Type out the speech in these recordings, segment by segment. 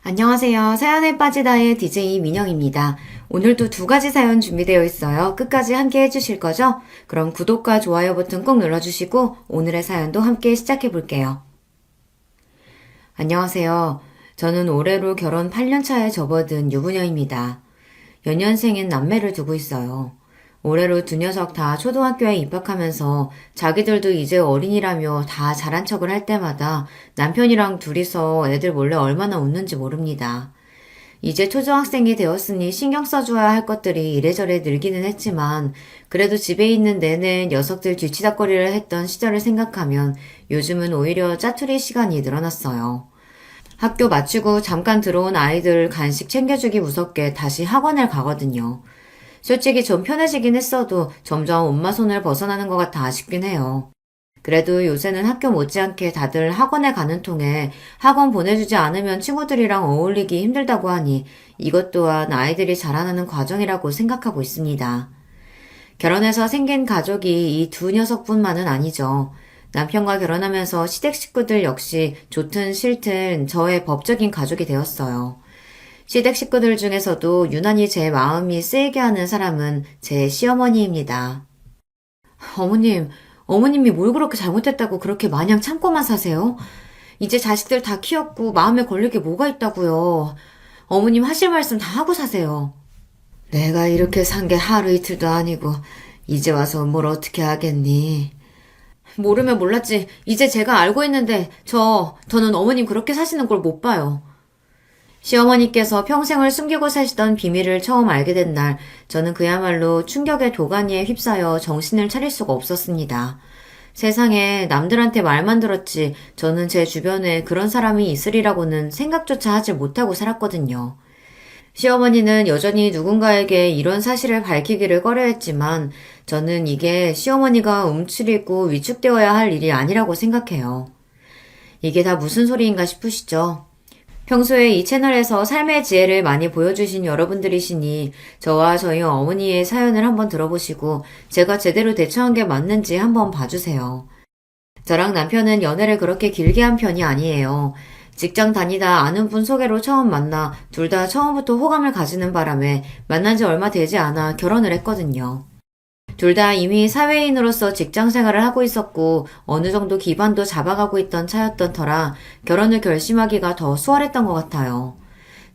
안녕하세요. 사연에 빠지다의 DJ 민영입니다. 오늘도 두 가지 사연 준비되어 있어요. 끝까지 함께 해주실 거죠? 그럼 구독과 좋아요 버튼 꼭 눌러주시고 오늘의 사연도 함께 시작해 볼게요. 안녕하세요. 저는 올해로 결혼 8년차에 접어든 유부녀입니다. 연년생인 남매를 두고 있어요. 올해로 두 녀석 다 초등학교에 입학하면서 자기들도 이제 어린이라며 다 잘한 척을 할 때마다 남편이랑 둘이서 애들 몰래 얼마나 웃는지 모릅니다. 이제 초등학생이 되었으니 신경 써줘야 할 것들이 이래저래 늘기는 했지만 그래도 집에 있는 내내 녀석들 뒤치다꺼리를 했던 시절을 생각하면 요즘은 오히려 짜투리 시간이 늘어났어요. 학교 마치고 잠깐 들어온 아이들 간식 챙겨주기 무섭게 다시 학원을 가거든요. 솔직히 좀 편해지긴 했어도 점점 엄마 손을 벗어나는 것 같아 아쉽긴 해요. 그래도 요새는 학교 못지않게 다들 학원에 가는 통에 학원 보내주지 않으면 친구들이랑 어울리기 힘들다고 하니 이것 또한 아이들이 자라나는 과정이라고 생각하고 있습니다. 결혼해서 생긴 가족이 이 두 녀석뿐만은 아니죠. 남편과 결혼하면서 시댁 식구들 역시 좋든 싫든 저의 법적인 가족이 되었어요. 시댁 식구들 중에서도 유난히 제 마음이 쓰이게 하는 사람은 제 시어머니입니다. 어머님이 뭘 그렇게 잘못했다고 그렇게 마냥 참고만 사세요? 이제 자식들 다 키웠고 마음에 걸릴 게 뭐가 있다고요. 어머님 하실 말씀 다 하고 사세요. 내가 이렇게 산 게 하루 이틀도 아니고 이제 와서 뭘 어떻게 하겠니? 모르면 몰랐지. 이제 제가 알고 있는데 저는 어머님 그렇게 사시는 걸 못 봐요. 시어머니께서 평생을 숨기고 사시던 비밀을 처음 알게 된 날, 저는 그야말로 충격의 도가니에 휩싸여 정신을 차릴 수가 없었습니다. 세상에 남들한테 말만 들었지 저는 제 주변에 그런 사람이 있으리라고는 생각조차 하지 못하고 살았거든요. 시어머니는 여전히 누군가에게 이런 사실을 밝히기를 꺼려했지만 저는 이게 시어머니가 움츠리고 위축되어야 할 일이 아니라고 생각해요. 이게 다 무슨 소리인가 싶으시죠? 평소에 이 채널에서 삶의 지혜를 많이 보여주신 여러분들이시니 저와 저희 어머니의 사연을 한번 들어보시고 제가 제대로 대처한 게 맞는지 한번 봐주세요. 저랑 남편은 연애를 그렇게 길게 한 편이 아니에요. 직장 다니다 아는 분 소개로 처음 만나 둘 다 처음부터 호감을 가지는 바람에 만난 지 얼마 되지 않아 결혼을 했거든요. 둘 다 이미 사회인으로서 직장 생활을 하고 있었고 어느 정도 기반도 잡아가고 있던 차였던 터라 결혼을 결심하기가 더 수월했던 것 같아요.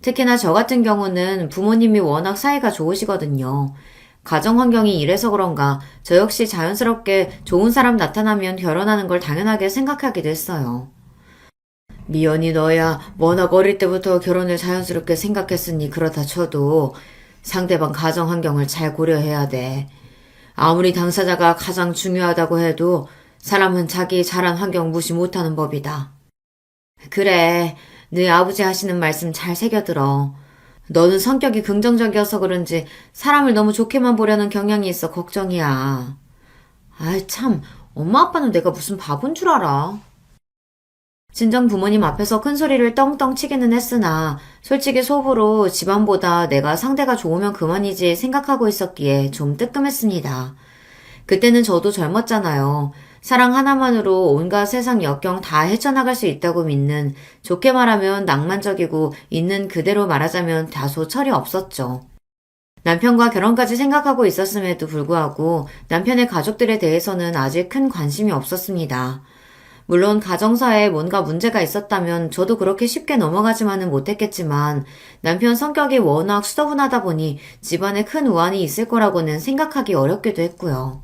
특히나 저 같은 경우는 부모님이 워낙 사이가 좋으시거든요. 가정 환경이 이래서 그런가 저 역시 자연스럽게 좋은 사람 나타나면 결혼하는 걸 당연하게 생각하기도 했어요. 미연이 너야 워낙 어릴 때부터 결혼을 자연스럽게 생각했으니 그렇다 쳐도 상대방 가정 환경을 잘 고려해야 돼. 아무리 당사자가 가장 중요하다고 해도 사람은 자기 자란 환경 무시 못하는 법이다. 그래, 네 아버지 하시는 말씀 잘 새겨들어. 너는 성격이 긍정적이어서 그런지 사람을 너무 좋게만 보려는 경향이 있어 걱정이야. 아이 참, 엄마 아빠는 내가 무슨 바본 줄 알아. 친정 부모님 앞에서 큰 소리를 떵떵 치기는 했으나 솔직히 속으로 집안보다 내가 상대가 좋으면 그만이지 생각하고 있었기에 좀 뜨끔했습니다. 그때는 저도 젊었잖아요. 사랑 하나만으로 온갖 세상 역경 다 헤쳐나갈 수 있다고 믿는, 좋게 말하면 낭만적이고 있는 그대로 말하자면 다소 철이 없었죠. 남편과 결혼까지 생각하고 있었음에도 불구하고 남편의 가족들에 대해서는 아직 큰 관심이 없었습니다. 물론 가정사에 뭔가 문제가 있었다면 저도 그렇게 쉽게 넘어가지만은 못했겠지만 남편 성격이 워낙 수더분하다 보니 집안에 큰 우환이 있을 거라고는 생각하기 어렵기도 했고요.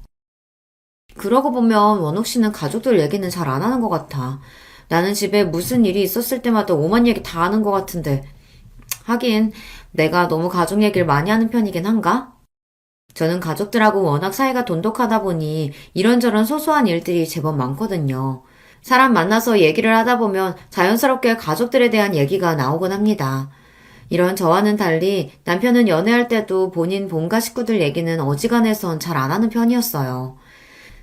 그러고 보면 원옥 씨는 가족들 얘기는 잘 안 하는 것 같아. 나는 집에 무슨 일이 있었을 때마다 오만 얘기 다 하는 것 같은데. 하긴 내가 너무 가족 얘기를 많이 하는 편이긴 한가? 저는 가족들하고 워낙 사이가 돈독하다 보니 이런저런 소소한 일들이 제법 많거든요. 사람 만나서 얘기를 하다 보면 자연스럽게 가족들에 대한 얘기가 나오곤 합니다. 이런 저와는 달리 남편은 연애할 때도 본인 본가 식구들 얘기는 어지간해선 잘 안 하는 편이었어요.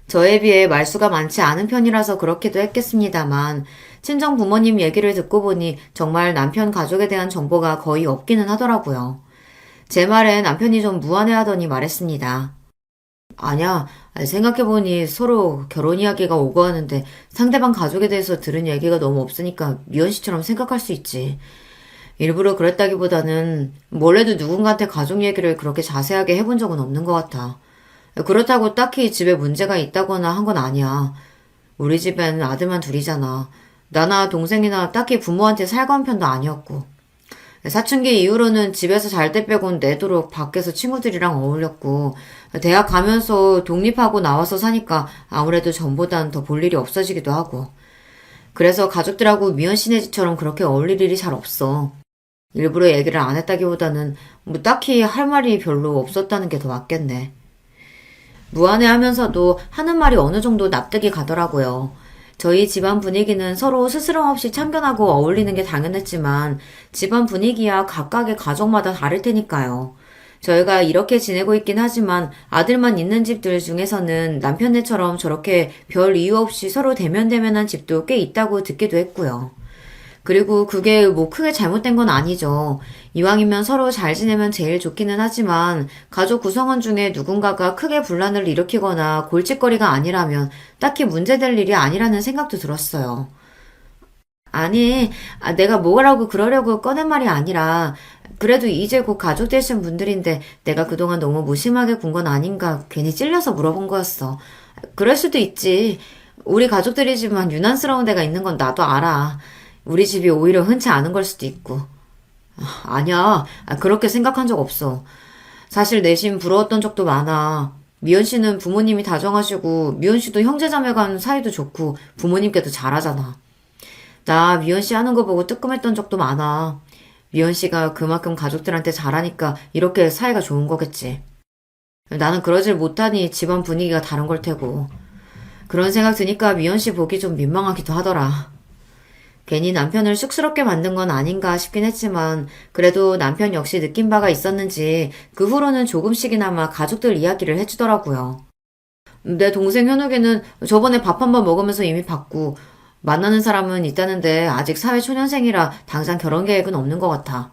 저에 비해 말수가 많지 않은 편이라서 그렇기도 했겠습니다만 친정 부모님 얘기를 듣고 보니 정말 남편 가족에 대한 정보가 거의 없기는 하더라고요. 제 말에 남편이 좀 무안해하더니 말했습니다. 아니야, 생각해보니 서로 결혼 이야기가 오고 하는데 상대방 가족에 대해서 들은 얘기가 너무 없으니까 미연 씨처럼 생각할 수 있지. 일부러 그랬다기보다는 몰래도 누군가한테 가족 얘기를 그렇게 자세하게 해본 적은 없는 것 같아. 그렇다고 딱히 집에 문제가 있다거나 한 건 아니야. 우리 집엔 아들만 둘이잖아. 나나 동생이나 딱히 부모한테 살가운 편도 아니었고. 사춘기 이후로는 집에서 잘 때 빼곤 내도록 밖에서 친구들이랑 어울렸고, 대학 가면서 독립하고 나와서 사니까 아무래도 전보단 더 볼 일이 없어지기도 하고. 그래서 가족들하고 미연 씨네 집처럼 그렇게 어울릴 일이 잘 없어. 일부러 얘기를 안 했다기보다는 뭐 딱히 할 말이 별로 없었다는 게 더 맞겠네. 무안해하면서도 하는 말이 어느 정도 납득이 가더라고요. 저희 집안 분위기는 서로 스스럼 없이 참견하고 어울리는 게 당연했지만 집안 분위기야 각각의 가족마다 다를 테니까요. 저희가 이렇게 지내고 있긴 하지만 아들만 있는 집들 중에서는 남편네처럼 저렇게 별 이유 없이 서로 대면대면한 집도 꽤 있다고 듣기도 했고요. 그리고 그게 뭐 크게 잘못된 건 아니죠. 이왕이면 서로 잘 지내면 제일 좋기는 하지만 가족 구성원 중에 누군가가 크게 분란을 일으키거나 골칫거리가 아니라면 딱히 문제될 일이 아니라는 생각도 들었어요. 아니, 내가 뭐라고 그러려고 꺼낸 말이 아니라 그래도 이제 곧 가족 되신 분들인데 내가 그동안 너무 무심하게 군 건 아닌가 괜히 찔려서 물어본 거였어. 그럴 수도 있지. 우리 가족들이지만 유난스러운 데가 있는 건 나도 알아. 우리 집이 오히려 흔치 않은 걸 수도 있고. 아니야. 그렇게 생각한 적 없어. 사실 내심 부러웠던 적도 많아. 미연 씨는 부모님이 다정하시고 미연 씨도 형제자매 간 사이도 좋고 부모님께도 잘하잖아. 나 미연 씨 하는 거 보고 뜨끔했던 적도 많아. 미연 씨가 그만큼 가족들한테 잘하니까 이렇게 사이가 좋은 거겠지. 나는 그러질 못하니 집안 분위기가 다른 걸 테고. 그런 생각 드니까 미연 씨 보기 좀 민망하기도 하더라. 괜히 남편을 쑥스럽게 만든 건 아닌가 싶긴 했지만 그래도 남편 역시 느낀 바가 있었는지 그 후로는 조금씩이나마 가족들 이야기를 해주더라고요. 내 동생 현욱이는 저번에 밥 한 번 먹으면서 이미 봤고 만나는 사람은 있다는데 아직 사회초년생이라 당장 결혼 계획은 없는 것 같아.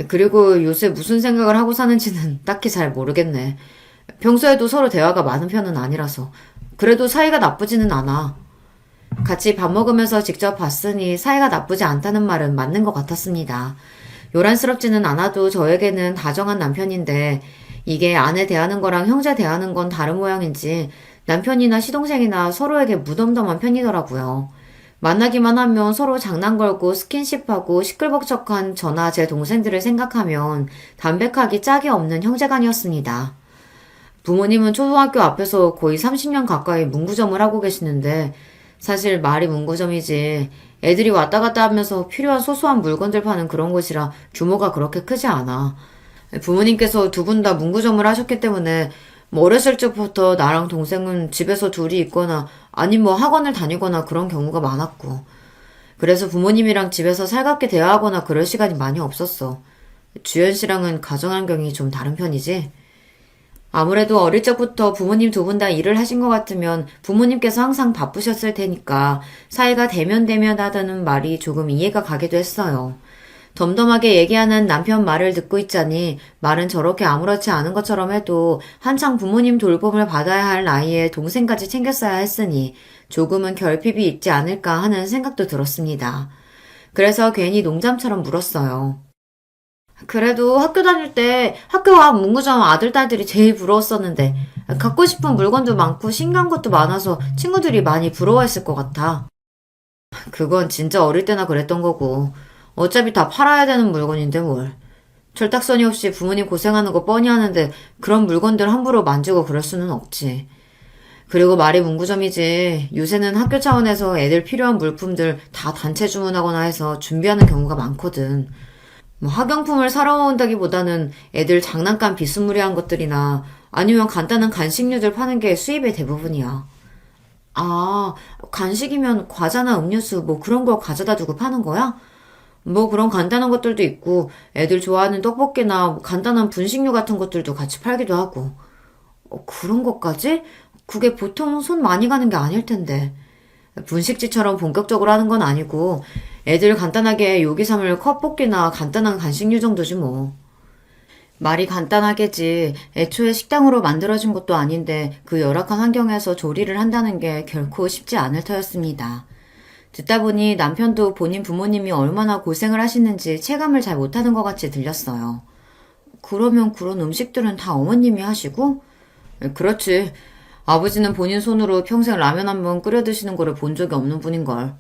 그리고 요새 무슨 생각을 하고 사는지는 딱히 잘 모르겠네. 평소에도 서로 대화가 많은 편은 아니라서. 그래도 사이가 나쁘지는 않아. 같이 밥 먹으면서 직접 봤으니 사이가 나쁘지 않다는 말은 맞는 것 같았습니다. 요란스럽지는 않아도 저에게는 다정한 남편인데 이게 아내 대하는 거랑 형제 대하는 건 다른 모양인지 남편이나 시동생이나 서로에게 무덤덤한 편이더라고요. 만나기만 하면 서로 장난 걸고 스킨십하고 시끌벅적한 저나 제 동생들을 생각하면 담백하기 짝이 없는 형제간이었습니다. 부모님은 초등학교 앞에서 거의 30년 가까이 문구점을 하고 계시는데 사실 말이 문구점이지 애들이 왔다 갔다 하면서 필요한 소소한 물건들 파는 그런 곳이라 규모가 그렇게 크지 않아. 부모님께서 두 분 다 문구점을 하셨기 때문에 뭐 어렸을 적부터 나랑 동생은 집에서 둘이 있거나 아님 뭐 학원을 다니거나 그런 경우가 많았고 그래서 부모님이랑 집에서 살갑게 대화하거나 그럴 시간이 많이 없었어. 주연 씨랑은 가정환경이 좀 다른 편이지? 아무래도 어릴 적부터 부모님 두 분 다 일을 하신 것 같으면 부모님께서 항상 바쁘셨을 테니까 사이가 대면대면하다는 말이 조금 이해가 가기도 했어요. 덤덤하게 얘기하는 남편 말을 듣고 있자니 말은 저렇게 아무렇지 않은 것처럼 해도 한창 부모님 돌봄을 받아야 할 나이에 동생까지 챙겼어야 했으니 조금은 결핍이 있지 않을까 하는 생각도 들었습니다. 그래서 괜히 농담처럼 물었어요. 그래도 학교 다닐 때 학교 앞 문구점 아들, 딸들이 제일 부러웠었는데 갖고 싶은 물건도 많고 신기한 것도 많아서 친구들이 많이 부러워했을 것 같아. 그건 진짜 어릴 때나 그랬던 거고 어차피 다 팔아야 되는 물건인데 뭘. 철딱서니 없이 부모님 고생하는 거 뻔히 하는데 그런 물건들 함부로 만지고 그럴 수는 없지. 그리고 말이 문구점이지 요새는 학교 차원에서 애들 필요한 물품들 다 단체 주문하거나 해서 준비하는 경우가 많거든. 뭐 학용품을 사러 온다기보다는 애들 장난감 비스무리한 것들이나 아니면 간단한 간식류들 파는 게 수입의 대부분이야. 아, 간식이면 과자나 음료수 뭐 그런 걸 가져다 두고 파는 거야? 뭐 그런 간단한 것들도 있고 애들 좋아하는 떡볶이나 뭐 간단한 분식류 같은 것들도 같이 팔기도 하고. 그런 것까지? 그게 보통 손 많이 가는 게 아닐 텐데. 분식집처럼 본격적으로 하는 건 아니고 애들 간단하게 요기 삼을 컵볶이나 간단한 간식류 정도지 뭐. 말이 간단하겠지. 애초에 식당으로 만들어진 것도 아닌데 그 열악한 환경에서 조리를 한다는 게 결코 쉽지 않을 터였습니다. 듣다 보니 남편도 본인 부모님이 얼마나 고생을 하시는지 체감을 잘 못하는 것 같이 들렸어요. 그러면 그런 음식들은 다 어머님이 하시고? 그렇지. 아버지는 본인 손으로 평생 라면 한 번 끓여 드시는 거를 본 적이 없는 분인걸.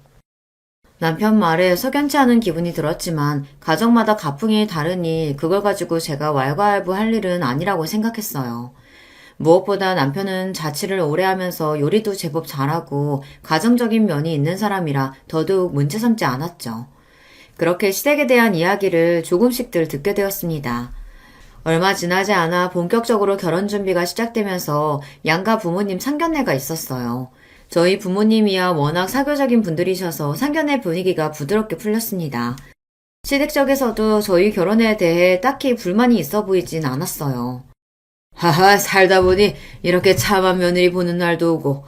남편 말에 석연치 않은 기분이 들었지만 가정마다 가풍이 다르니 그걸 가지고 제가 왈가왈부할 일은 아니라고 생각했어요. 무엇보다 남편은 자취를 오래 하면서 요리도 제법 잘하고 가정적인 면이 있는 사람이라 더더욱 문제 삼지 않았죠. 그렇게 시댁에 대한 이야기를 조금씩들 듣게 되었습니다. 얼마 지나지 않아 본격적으로 결혼 준비가 시작되면서 양가 부모님 상견례가 있었어요. 저희 부모님이야 워낙 사교적인 분들이셔서 상견례 분위기가 부드럽게 풀렸습니다. 시댁 쪽에서도 저희 결혼에 대해 딱히 불만이 있어 보이진 않았어요. 하하, 살다 보니 이렇게 참한 며느리 보는 날도 오고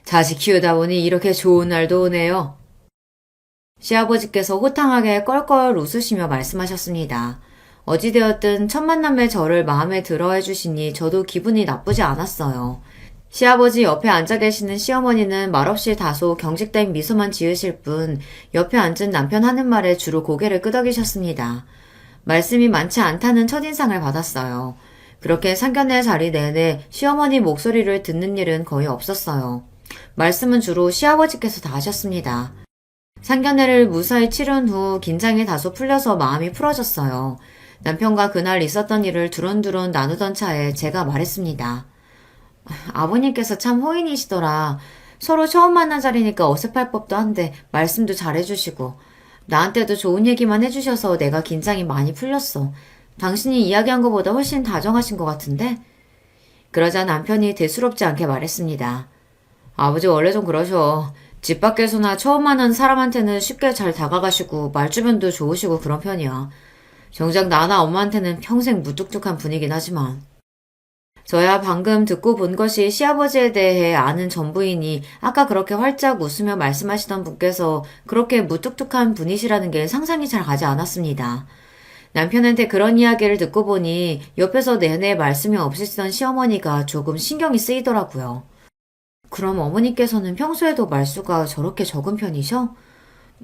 자식 키우다 보니 이렇게 좋은 날도 오네요. 시아버지께서 호탕하게 껄껄 웃으시며 말씀하셨습니다. 어찌되었든 첫 만남에 저를 마음에 들어 해주시니 저도 기분이 나쁘지 않았어요. 시아버지 옆에 앉아 계시는 시어머니는 말없이 다소 경직된 미소만 지으실 뿐 옆에 앉은 남편 하는 말에 주로 고개를 끄덕이셨습니다. 말씀이 많지 않다는 첫인상을 받았어요. 그렇게 상견례 자리 내내 시어머니 목소리를 듣는 일은 거의 없었어요. 말씀은 주로 시아버지께서 다 하셨습니다. 상견례를 무사히 치른 후 긴장이 다소 풀려서 마음이 풀어졌어요. 남편과 그날 있었던 일을 두런두런 나누던 차에 제가 말했습니다. 아버님께서 참 호인이시더라. 서로 처음 만난 자리니까 어색할 법도 한데 말씀도 잘해주시고 나한테도 좋은 얘기만 해주셔서 내가 긴장이 많이 풀렸어. 당신이 이야기한 것보다 훨씬 다정하신 것 같은데? 그러자 남편이 대수롭지 않게 말했습니다. 아버지 원래 좀 그러셔. 집 밖에서나 처음 만난 사람한테는 쉽게 잘 다가가시고 말주변도 좋으시고 그런 편이야. 정작 나나 엄마한테는 평생 무뚝뚝한 분이긴 하지만. 저야 방금 듣고 본 것이 시아버지에 대해 아는 전부이니 아까 그렇게 활짝 웃으며 말씀하시던 분께서 그렇게 무뚝뚝한 분이시라는 게 상상이 잘 가지 않았습니다. 남편한테 그런 이야기를 듣고 보니 옆에서 내내 말씀이 없으시던 시어머니가 조금 신경이 쓰이더라고요. 그럼 어머니께서는 평소에도 말수가 저렇게 적은 편이셔?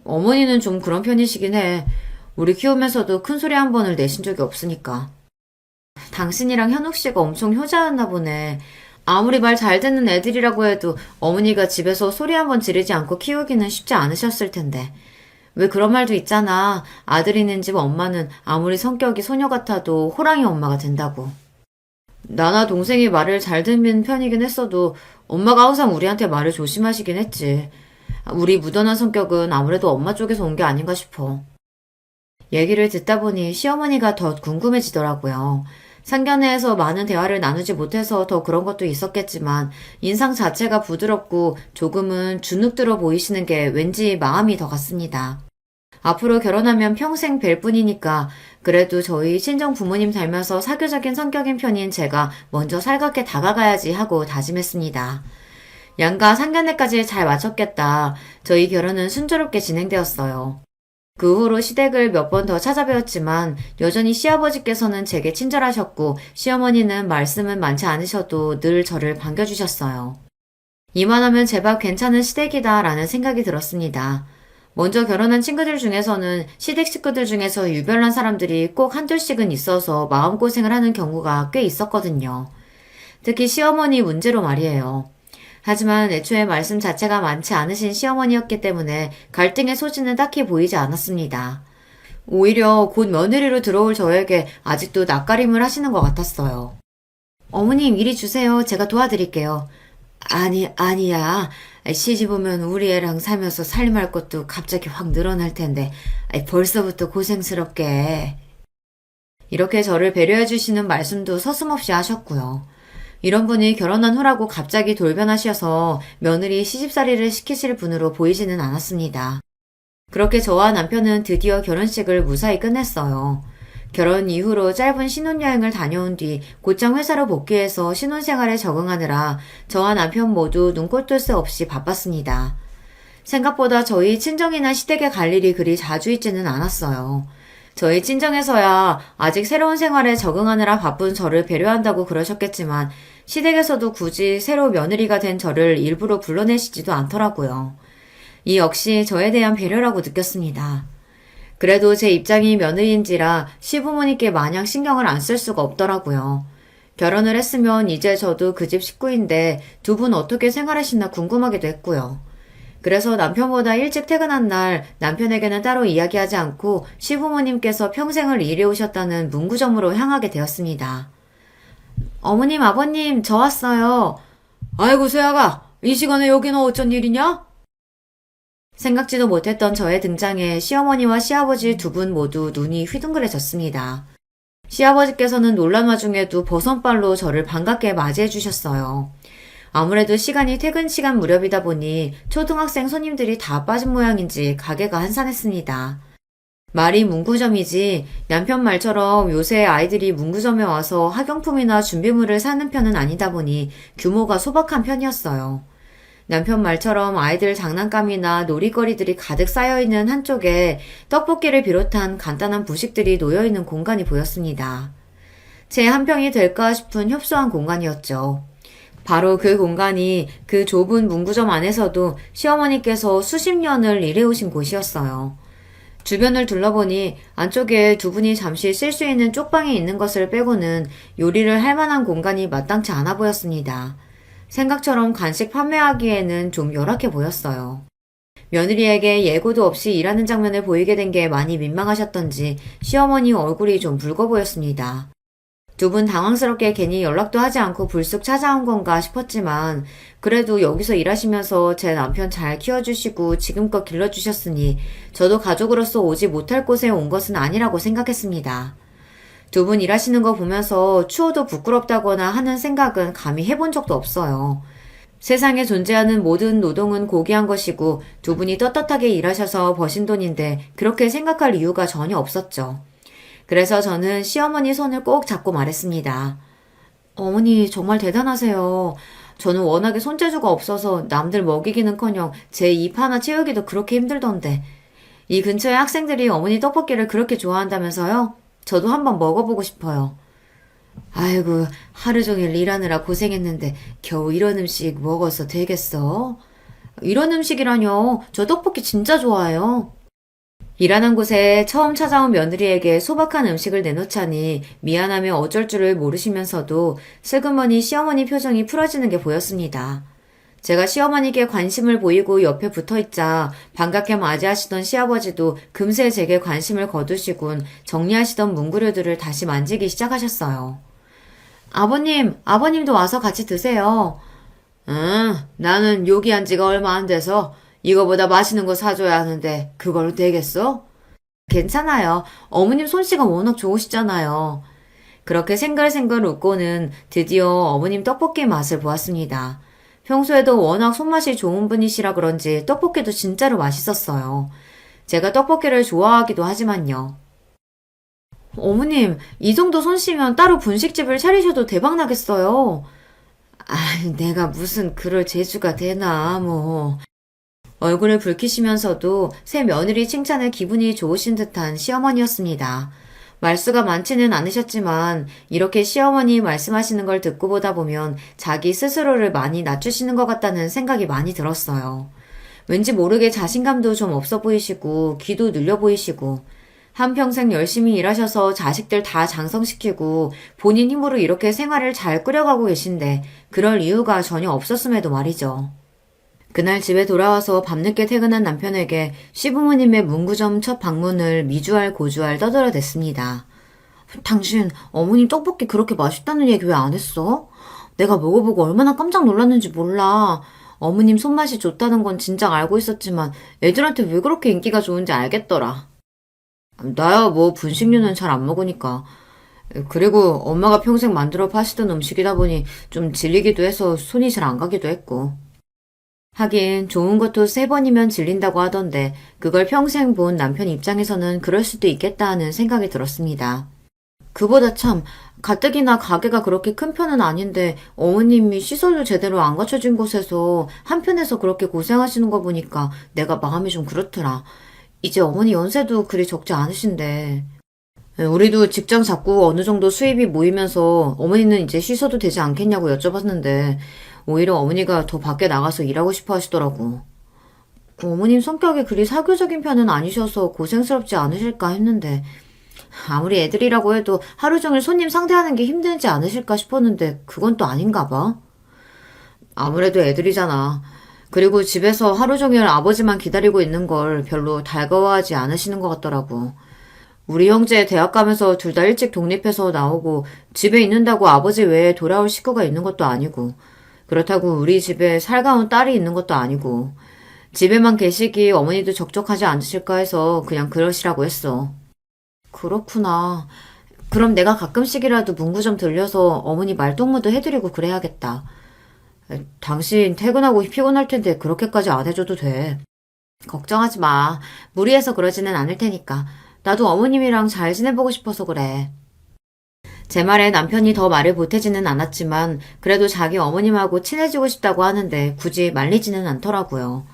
어머니는 좀 그런 편이시긴 해. 우리 키우면서도 큰 소리 한 번을 내신 적이 없으니까. 당신이랑 현욱 씨가 엄청 효자였나 보네. 아무리 말 잘 듣는 애들이라고 해도 어머니가 집에서 소리 한 번 지르지 않고 키우기는 쉽지 않으셨을 텐데. 왜 그런 말도 있잖아. 아들 있는 집 엄마는 아무리 성격이 소녀 같아도 호랑이 엄마가 된다고. 나나 동생이 말을 잘 듣는 편이긴 했어도 엄마가 항상 우리한테 말을 조심하시긴 했지. 우리 무던한 성격은 아무래도 엄마 쪽에서 온 게 아닌가 싶어. 얘기를 듣다 보니 시어머니가 더 궁금해지더라고요. 상견례에서 많은 대화를 나누지 못해서 더 그런 것도 있었겠지만 인상 자체가 부드럽고 조금은 주눅들어 보이시는 게 왠지 마음이 더 갔습니다. 앞으로 결혼하면 평생 뵐 뿐이니까 그래도 저희 친정 부모님 닮아서 사교적인 성격인 편인 제가 먼저 살갑게 다가가야지 하고 다짐했습니다. 양가 상견례까지 잘 마쳤겠다. 저희 결혼은 순조롭게 진행되었어요. 그 후로 시댁을 몇 번 더 찾아뵈었지만 여전히 시아버지께서는 제게 친절하셨고 시어머니는 말씀은 많지 않으셔도 늘 저를 반겨주셨어요. 이만하면 제법 괜찮은 시댁이다라는 생각이 들었습니다. 먼저 결혼한 친구들 중에서는 시댁 식구들 중에서 유별난 사람들이 꼭 한둘씩은 있어서 마음고생을 하는 경우가 꽤 있었거든요. 특히 시어머니 문제로 말이에요. 하지만 애초에 말씀 자체가 많지 않으신 시어머니였기 때문에 갈등의 소지는 딱히 보이지 않았습니다. 오히려 곧 며느리로 들어올 저에게 아직도 낯가림을 하시는 것 같았어요. 어머님 이리 주세요. 제가 도와드릴게요. 아니야. 시집 오면 우리 애랑 살면서 살림할 것도 갑자기 확 늘어날 텐데 벌써부터 고생스럽게. 이렇게 저를 배려해 주시는 말씀도 서슴없이 하셨고요. 이런 분이 결혼한 후라고 갑자기 돌변하셔서 며느리 시집살이를 시키실 분으로 보이지는 않았습니다. 그렇게 저와 남편은 드디어 결혼식을 무사히 끝냈어요. 결혼 이후로 짧은 신혼여행을 다녀온 뒤 곧장 회사로 복귀해서 신혼생활에 적응하느라 저와 남편 모두 눈꼴 새 없이 바빴습니다. 생각보다 저희 친정이나 시댁에 갈 일이 그리 자주 있지는 않았어요. 저희 친정에서야 아직 새로운 생활에 적응하느라 바쁜 저를 배려한다고 그러셨겠지만 시댁에서도 굳이 새로 며느리가 된 저를 일부러 불러내시지도 않더라고요. 이 역시 저에 대한 배려라고 느꼈습니다. 그래도 제 입장이 며느리인지라 시부모님께 마냥 신경을 안 쓸 수가 없더라고요. 결혼을 했으면 이제 저도 그 집 식구인데 두 분 어떻게 생활하시나 궁금하기도 했고요. 그래서 남편보다 일찍 퇴근한 날 남편에게는 따로 이야기하지 않고 시부모님께서 평생을 일해오셨다는 문구점으로 향하게 되었습니다. 어머님, 아버님, 저 왔어요. 아이고, 세아가, 이 시간에 여기는 어쩐 일이냐? 생각지도 못했던 저의 등장에 시어머니와 시아버지 두 분 모두 눈이 휘둥그레졌습니다. 시아버지께서는 놀란 와중에도 버선발로 저를 반갑게 맞이해 주셨어요. 아무래도 시간이 퇴근 시간 무렵이다 보니 초등학생 손님들이 다 빠진 모양인지 가게가 한산했습니다. 말이 문구점이지 남편 말처럼 요새 아이들이 문구점에 와서 학용품이나 준비물을 사는 편은 아니다 보니 규모가 소박한 편이었어요. 남편 말처럼 아이들 장난감이나 놀이거리들이 가득 쌓여있는 한쪽에 떡볶이를 비롯한 간단한 부식들이 놓여있는 공간이 보였습니다. 제 한 평이 될까 싶은 협소한 공간이었죠. 바로 그 공간이 그 좁은 문구점 안에서도 시어머니께서 수십 년을 일해오신 곳이었어요. 주변을 둘러보니 안쪽에 두 분이 잠시 쓸 수 있는 쪽방이 있는 것을 빼고는 요리를 할 만한 공간이 마땅치 않아 보였습니다. 생각처럼 간식 판매하기에는 좀 열악해 보였어요. 며느리에게 예고도 없이 일하는 장면을 보이게 된 게 많이 민망하셨던지 시어머니 얼굴이 좀 붉어 보였습니다. 두 분 당황스럽게 괜히 연락도 하지 않고 불쑥 찾아온 건가 싶었지만 그래도 여기서 일하시면서 제 남편 잘 키워주시고 지금껏 길러주셨으니 저도 가족으로서 오지 못할 곳에 온 것은 아니라고 생각했습니다. 두 분 일하시는 거 보면서 추워도 부끄럽다거나 하는 생각은 감히 해본 적도 없어요. 세상에 존재하는 모든 노동은 고귀한 것이고 두 분이 떳떳하게 일하셔서 버신 돈인데 그렇게 생각할 이유가 전혀 없었죠. 그래서 저는 시어머니 손을 꼭 잡고 말했습니다. 어머니 정말 대단하세요. 저는 워낙에 손재주가 없어서 남들 먹이기는커녕 제 입 하나 채우기도 그렇게 힘들던데 이 근처의 학생들이 어머니 떡볶이를 그렇게 좋아한다면서요? 저도 한번 먹어보고 싶어요. 아이고, 하루 종일 일하느라 고생했는데 겨우 이런 음식 먹어서 되겠어? 이런 음식이라뇨. 저 떡볶이 진짜 좋아해요. 일하는 곳에 처음 찾아온 며느리에게 소박한 음식을 내놓자니 미안하며 어쩔 줄을 모르시면서도 슬그머니 시어머니 표정이 풀어지는 게 보였습니다. 제가 시어머니께 관심을 보이고 옆에 붙어있자 반갑게 맞이하시던 시아버지도 금세 제게 관심을 거두시곤 정리하시던 문구류들을 다시 만지기 시작하셨어요. 아버님도 와서 같이 드세요. 응, 나는 요기한 지가 얼마 안 돼서 이거보다 맛있는 거 사줘야 하는데 그걸로 되겠어? 괜찮아요. 어머님 솜씨가 워낙 좋으시잖아요. 그렇게 생글생글 웃고는 드디어 어머님 떡볶이 맛을 보았습니다. 평소에도 워낙 손맛이 좋은 분이시라 그런지 떡볶이도 진짜로 맛있었어요. 제가 떡볶이를 좋아하기도 하지만요. 어머님, 이 정도 솜씨면 따로 분식집을 차리셔도 대박 나겠어요. 내가 무슨 그럴 재주가 되나, 뭐. 얼굴을 붉히시면서도 새 며느리 칭찬에 기분이 좋으신 듯한 시어머니였습니다. 말수가 많지는 않으셨지만 이렇게 시어머니 말씀하시는 걸 듣고 보다 보면 자기 스스로를 많이 낮추시는 것 같다는 생각이 많이 들었어요. 왠지 모르게 자신감도 좀 없어 보이시고 귀도 눌려 보이시고 한평생 열심히 일하셔서 자식들 다 장성시키고 본인 힘으로 이렇게 생활을 잘 꾸려가고 계신데 그럴 이유가 전혀 없었음에도 말이죠. 그날 집에 돌아와서 밤늦게 퇴근한 남편에게 시부모님의 문구점 첫 방문을 미주알 고주알 떠들어댔습니다. 당신 어머님 떡볶이 그렇게 맛있다는 얘기 왜 안 했어? 내가 먹어보고 얼마나 깜짝 놀랐는지 몰라. 어머님 손맛이 좋다는 건 진작 알고 있었지만 애들한테 왜 그렇게 인기가 좋은지 알겠더라. 나야 뭐 분식류는 잘 안 먹으니까. 그리고 엄마가 평생 만들어 파시던 음식이다 보니 좀 질리기도 해서 손이 잘 안 가기도 했고. 하긴 좋은 것도 3번이면 질린다고 하던데 그걸 평생 본 남편 입장에서는 그럴 수도 있겠다 하는 생각이 들었습니다. 그보다 참 가뜩이나 가게가 그렇게 큰 편은 아닌데 어머님이 시설도 제대로 안 갖춰진 곳에서 한편에서 그렇게 고생하시는 거 보니까 내가 마음이 좀 그렇더라. 이제 어머니 연세도 그리 적지 않으신데. 우리도 직장 잡고 어느 정도 수입이 모이면서 어머니는 이제 쉬셔도 되지 않겠냐고 여쭤봤는데 오히려 어머니가 더 밖에 나가서 일하고 싶어 하시더라고. 어머님 성격이 그리 사교적인 편은 아니셔서 고생스럽지 않으실까 했는데, 아무리 애들이라고 해도 하루 종일 손님 상대하는 게 힘들지 않으실까 싶었는데, 그건 또 아닌가 봐. 아무래도 애들이잖아. 그리고 집에서 하루 종일 아버지만 기다리고 있는 걸 별로 달가워하지 않으시는 것 같더라고. 우리 형제 대학 가면서 둘 다 일찍 독립해서 나오고 집에 있는다고 아버지 외에 돌아올 식구가 있는 것도 아니고 그렇다고 우리 집에 살가운 딸이 있는 것도 아니고 집에만 계시기 어머니도 적적하지 않으실까 해서 그냥 그러시라고 했어. 그렇구나. 그럼 내가 가끔씩이라도 문구 좀 들려서 어머니 말동무도 해드리고 그래야겠다. 당신 퇴근하고 피곤할 텐데 그렇게까지 안 해줘도 돼. 걱정하지 마. 무리해서 그러지는 않을 테니까. 나도 어머님이랑 잘 지내보고 싶어서 그래. 제 말에 남편이 더 말을 보태지는 않았지만 그래도 자기 어머님하고 친해지고 싶다고 하는데 굳이 말리지는 않더라고요.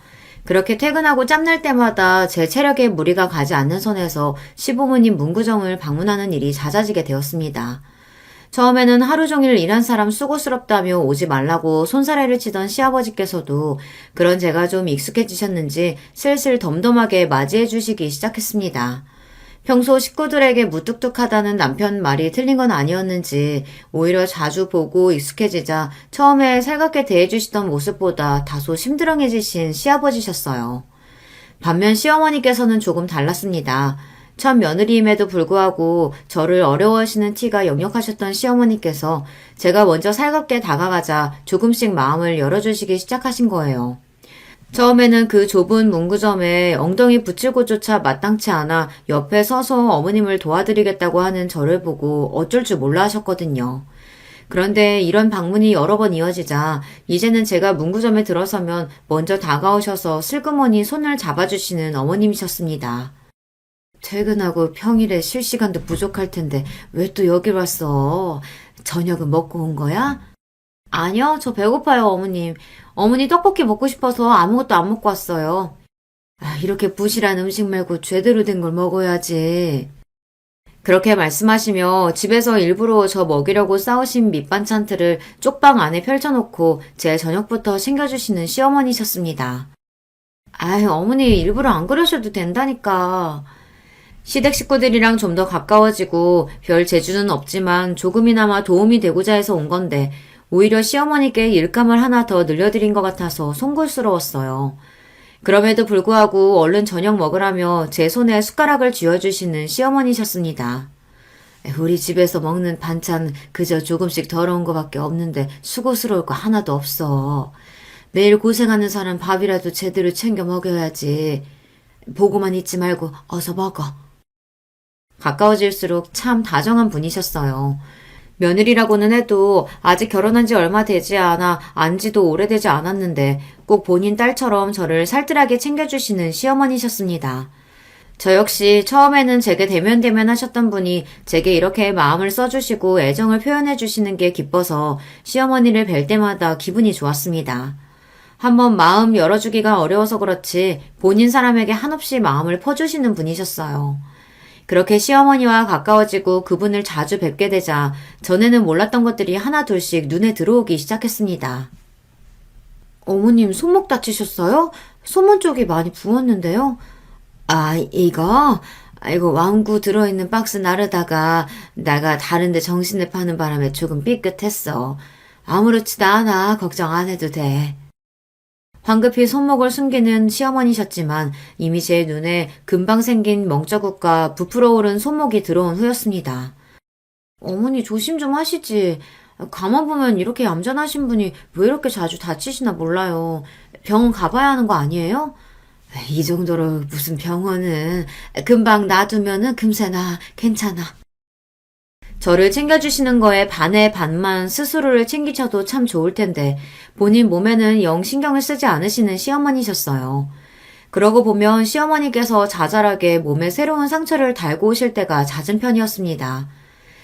그렇게 퇴근하고 짬날 때마다 제 체력에 무리가 가지 않는 선에서 시부모님 문구점을 방문하는 일이 잦아지게 되었습니다. 처음에는 하루 종일 일한 사람 수고스럽다며 오지 말라고 손사래를 치던 시아버지께서도 그런 제가 좀 익숙해지셨는지 슬슬 덤덤하게 맞이해 주시기 시작했습니다. 평소 식구들에게 무뚝뚝하다는 남편 말이 틀린 건 아니었는지 오히려 자주 보고 익숙해지자 처음에 살갑게 대해주시던 모습보다 다소 심드렁해지신 시아버지셨어요. 반면 시어머니께서는 조금 달랐습니다. 첫 며느리임에도 불구하고 저를 어려워하시는 티가 역력하셨던 시어머니께서 제가 먼저 살갑게 다가가자 조금씩 마음을 열어주시기 시작하신 거예요. 처음에는 그 좁은 문구점에 엉덩이 붙일 곳조차 마땅치 않아 옆에 서서 어머님을 도와드리겠다고 하는 저를 보고 어쩔 줄 몰라 하셨거든요. 그런데 이런 방문이 여러 번 이어지자 이제는 제가 문구점에 들어서면 먼저 다가오셔서 슬그머니 손을 잡아주시는 어머님이셨습니다. 퇴근하고 평일에 쉴 시간도 부족할 텐데 왜 또 여길 왔어? 저녁은 먹고 온 거야? 아니요, 저 배고파요, 어머님. 어머니 떡볶이 먹고 싶어서 아무것도 안 먹고 왔어요. 이렇게 부실한 음식 말고 제대로 된 걸 먹어야지. 그렇게 말씀하시며 집에서 일부러 저 먹이려고 싸우신 밑반찬 틀을 쪽방 안에 펼쳐놓고 제 저녁부터 챙겨주시는 시어머니셨습니다. 어머니 일부러 안 그러셔도 된다니까. 시댁 식구들이랑 좀 더 가까워지고 별 재주는 없지만 조금이나마 도움이 되고자 해서 온 건데 오히려 시어머니께 일감을 하나 더 늘려드린 것 같아서 송구스러웠어요. 그럼에도 불구하고 얼른 저녁 먹으라며 제 손에 숟가락을 쥐어주시는 시어머니셨습니다. 우리 집에서 먹는 반찬 그저 조금씩 더러운 거밖에 없는데 수고스러울 거 하나도 없어. 매일 고생하는 사람 밥이라도 제대로 챙겨 먹여야지. 보고만 있지 말고 어서 먹어. 가까워질수록 참 다정한 분이셨어요. 며느리라고는 해도 아직 결혼한 지 얼마 되지 않아 안지도 오래되지 않았는데 꼭 본인 딸처럼 저를 살뜰하게 챙겨주시는 시어머니셨습니다. 저 역시 처음에는 제게 대면대면 하셨던 분이 제게 이렇게 마음을 써주시고 애정을 표현해주시는 게 기뻐서 시어머니를 뵐 때마다 기분이 좋았습니다. 한번 마음 열어주기가 어려워서 그렇지 본인 사람에게 한없이 마음을 퍼주시는 분이셨어요. 그렇게 시어머니와 가까워지고 그분을 자주 뵙게 되자 전에는 몰랐던 것들이 하나둘씩 눈에 들어오기 시작했습니다. 어머님 손목 다치셨어요? 손목 쪽이 많이 부었는데요. 이거 왕구 들어있는 박스 나르다가 내가 다른데 정신을 파는 바람에 조금 삐끗했어. 아무렇지도 않아. 걱정 안 해도 돼. 황급히 손목을 숨기는 시어머니셨지만 이미 제 눈에 금방 생긴 멍자국과 부풀어 오른 손목이 들어온 후였습니다. 어머니 조심 좀 하시지. 가만 보면 이렇게 얌전하신 분이 왜 이렇게 자주 다치시나 몰라요. 병원 가봐야 하는 거 아니에요? 이 정도로 무슨 병원은 금방 놔두면은 금세 나 괜찮아. 저를 챙겨주시는 거에 반에 반만 스스로를 챙기셔도 참 좋을 텐데 본인 몸에는 영 신경을 쓰지 않으시는 시어머니셨어요. 그러고 보면 시어머니께서 자잘하게 몸에 새로운 상처를 달고 오실 때가 잦은 편이었습니다.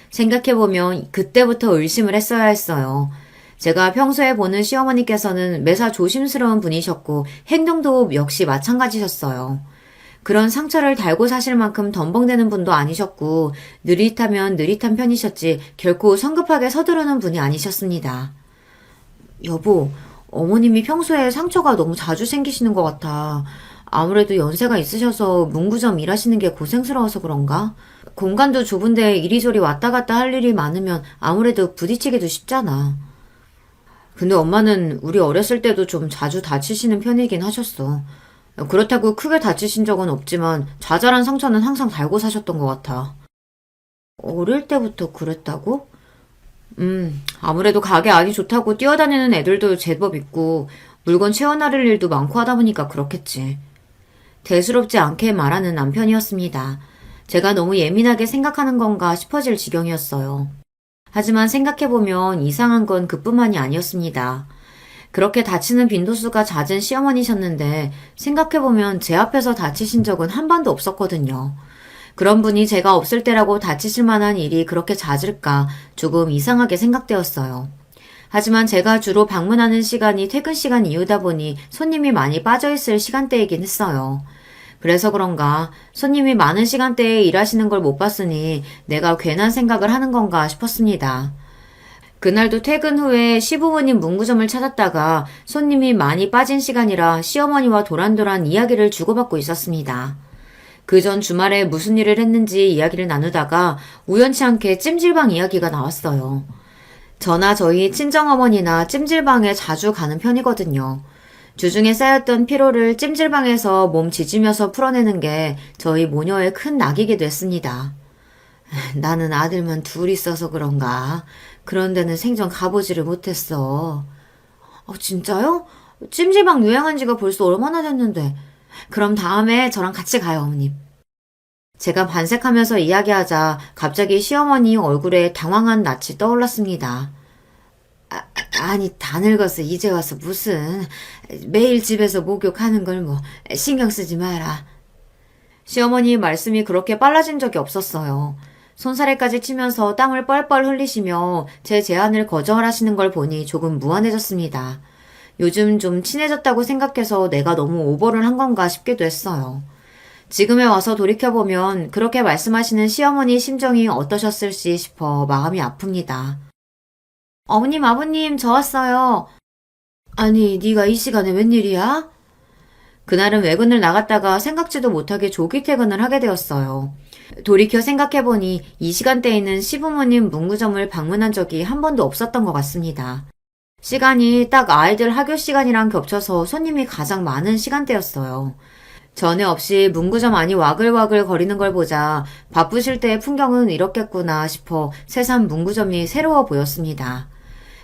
생각해보면 그때부터 의심을 했어야 했어요. 제가 평소에 보는 시어머니께서는 매사 조심스러운 분이셨고 행동도 역시 마찬가지셨어요. 그런 상처를 달고 사실 만큼 덤벙대는 분도 아니셨고 느릿하면 느릿한 편이셨지 결코 성급하게 서두르는 분이 아니셨습니다. 여보, 어머님이 평소에 상처가 너무 자주 생기시는 것 같아. 아무래도 연세가 있으셔서 문구점 일하시는 게 고생스러워서 그런가? 공간도 좁은데 이리저리 왔다 갔다 할 일이 많으면 아무래도 부딪히기도 쉽잖아. 근데 엄마는 우리 어렸을 때도 좀 자주 다치시는 편이긴 하셨어. 그렇다고 크게 다치신 적은 없지만 자잘한 상처는 항상 달고 사셨던 것 같아. 어릴 때부터 그랬다고? 아무래도 가게 안이 좋다고 뛰어다니는 애들도 제법 있고 물건 채워나를 일도 많고 하다 보니까 그렇겠지. 대수롭지 않게 말하는 남편이었습니다. 제가 너무 예민하게 생각하는 건가 싶어질 지경이었어요. 하지만 생각해보면 이상한 건 그뿐만이 아니었습니다. 그렇게 다치는 빈도수가 잦은 시어머니셨는데 생각해보면 제 앞에서 다치신 적은 한 번도 없었거든요. 그런 분이 제가 없을 때라고 다치실 만한 일이 그렇게 잦을까 조금 이상하게 생각되었어요. 하지만 제가 주로 방문하는 시간이 퇴근 시간 이후다 보니 손님이 많이 빠져있을 시간대이긴 했어요. 그래서 그런가 손님이 많은 시간대에 일하시는 걸 못 봤으니 내가 괜한 생각을 하는 건가 싶었습니다. 그날도 퇴근 후에 시부모님 문구점을 찾았다가 손님이 많이 빠진 시간이라 시어머니와 도란도란 이야기를 주고받고 있었습니다. 그 전 주말에 무슨 일을 했는지 이야기를 나누다가 우연치 않게 찜질방 이야기가 나왔어요. 저나 저희 친정어머니나 찜질방에 자주 가는 편이거든요. 주중에 쌓였던 피로를 찜질방에서 몸 지지면서 풀어내는 게 저희 모녀의 큰 낙이기도 했습니다. 나는 아들만 둘 있어서 그런가. 그런 데는 생전 가보지를 못했어. 진짜요? 찜질방 유행한 지가 벌써 얼마나 됐는데. 그럼 다음에 저랑 같이 가요, 어머님. 제가 반색하면서 이야기하자 갑자기 시어머니 얼굴에 당황한 낯이 떠올랐습니다. 아니, 다 늙었어. 이제 와서 무슨. 매일 집에서 목욕하는 걸 뭐 신경 쓰지 마라. 시어머니 말씀이 그렇게 빨라진 적이 없었어요. 손사래까지 치면서 땀을 뻘뻘 흘리시며 제 제안을 거절하시는 걸 보니 조금 무안해졌습니다. 요즘 좀 친해졌다고 생각해서 내가 너무 오버를 한 건가 싶기도 했어요. 지금에 와서 돌이켜보면 그렇게 말씀하시는 시어머니 심정이 어떠셨을지 싶어 마음이 아픕니다. 어머님, 아버님, 저 왔어요. 아니, 네가 이 시간에 웬일이야? 그날은 외근을 나갔다가 생각지도 못하게 조기 퇴근을 하게 되었어요. 돌이켜 생각해보니 이 시간대에는 시부모님 문구점을 방문한 적이 한 번도 없었던 것 같습니다. 시간이 딱 아이들 학교 시간이랑 겹쳐서 손님이 가장 많은 시간대였어요. 전에 없이 문구점 안이 와글와글 거리는 걸 보자 바쁘실 때의 풍경은 이렇겠구나 싶어 새삼 문구점이 새로워 보였습니다.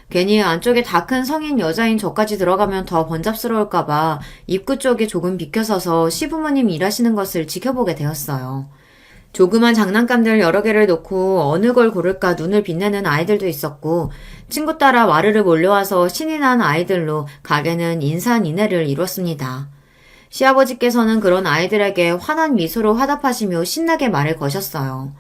괜히 안쪽에 다 큰 성인 여자인 저까지 들어가면 더 번잡스러울까봐 입구 쪽에 조금 비켜서서 시부모님 일하시는 것을 지켜보게 되었어요. 조그만 장난감들 여러 개를 놓고 어느 걸 고를까 눈을 빛내는 아이들도 있었고 친구 따라 와르르 몰려와서 신이 난 아이들로 가게는 인산인해를 이뤘습니다. 시아버지께서는 그런 아이들에게 환한 미소로 화답하시며 신나게 말을 거셨어요.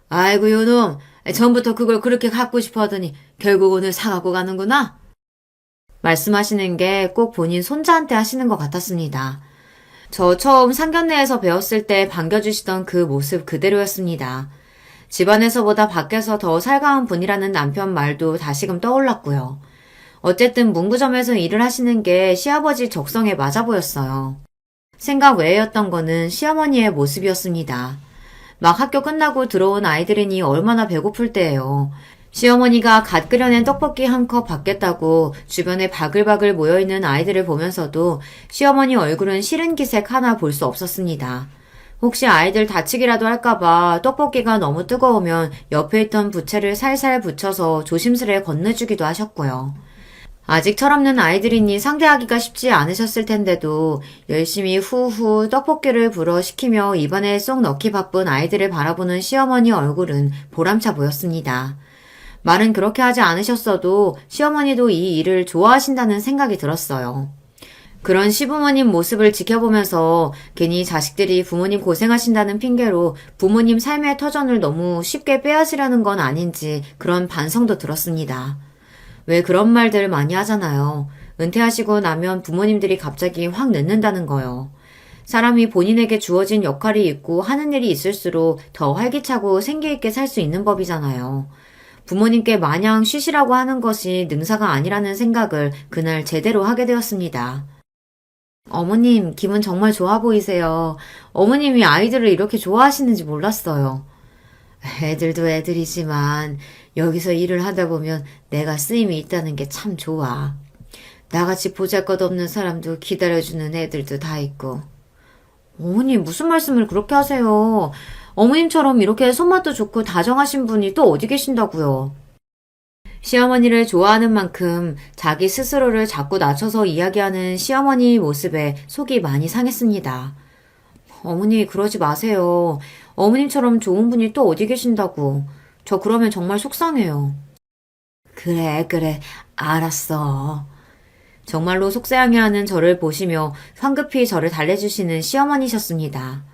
아이고 요놈, 전부터 그걸 그렇게 갖고 싶어 하더니 결국 오늘 사갖고 가는구나? 말씀하시는 게 꼭 본인 손자한테 하시는 것 같았습니다. 저 처음 상견례에서 배웠을 때 반겨주시던 그 모습 그대로였습니다. 집안에서보다 밖에서 더 살가운 분이라는 남편 말도 다시금 떠올랐고요. 어쨌든 문구점에서 일을 하시는 게 시아버지 적성에 맞아 보였어요. 생각 외였던 거는 시어머니의 모습이었습니다. 막 학교 끝나고 들어온 아이들이니 얼마나 배고플 때예요. 시어머니가 갓 끓여낸 떡볶이 한 컵 받겠다고 주변에 바글바글 모여있는 아이들을 보면서도 시어머니 얼굴은 싫은 기색 하나 볼 수 없었습니다. 혹시 아이들 다치기라도 할까봐 떡볶이가 너무 뜨거우면 옆에 있던 부채를 살살 붙여서 조심스레 건네주기도 하셨고요. 아직 철없는 아이들이니 상대하기가 쉽지 않으셨을 텐데도 열심히 후후 떡볶이를 불어 시키며 입안에 쏙 넣기 바쁜 아이들을 바라보는 시어머니 얼굴은 보람차 보였습니다. 말은 그렇게 하지 않으셨어도 시어머니도 이 일을 좋아하신다는 생각이 들었어요. 그런 시부모님 모습을 지켜보면서 괜히 자식들이 부모님 고생하신다는 핑계로 부모님 삶의 터전을 너무 쉽게 빼앗으려는 건 아닌지 그런 반성도 들었습니다. 왜 그런 말들 많이 하잖아요. 은퇴하시고 나면 부모님들이 갑자기 확 늦는다는 거요. 사람이 본인에게 주어진 역할이 있고 하는 일이 있을수록 더 활기차고 생기있게 살 수 있는 법이잖아요. 부모님께 마냥 쉬시라고 하는 것이 능사가 아니라는 생각을 그날 제대로 하게 되었습니다. 어머님, 기분 정말 좋아 보이세요. 어머님이 아이들을 이렇게 좋아하시는지 몰랐어요. 애들도 애들이지만 여기서 일을 하다 보면 내가 쓰임이 있다는 게 참 좋아. 나같이 보잘것없는 사람도 기다려주는 애들도 다 있고. 어머님, 무슨 말씀을 그렇게 하세요? 어머님처럼 이렇게 손맛도 좋고 다정하신 분이 또 어디 계신다고요? 시어머니를 좋아하는 만큼 자기 스스로를 자꾸 낮춰서 이야기하는 시어머니 모습에 속이 많이 상했습니다. 어머니, 그러지 마세요. 어머님처럼 좋은 분이 또 어디 계신다고. 저 그러면 정말 속상해요. 그래, 그래. 알았어. 정말로 속상해하는 저를 보시며 황급히 저를 달래주시는 시어머니셨습니다.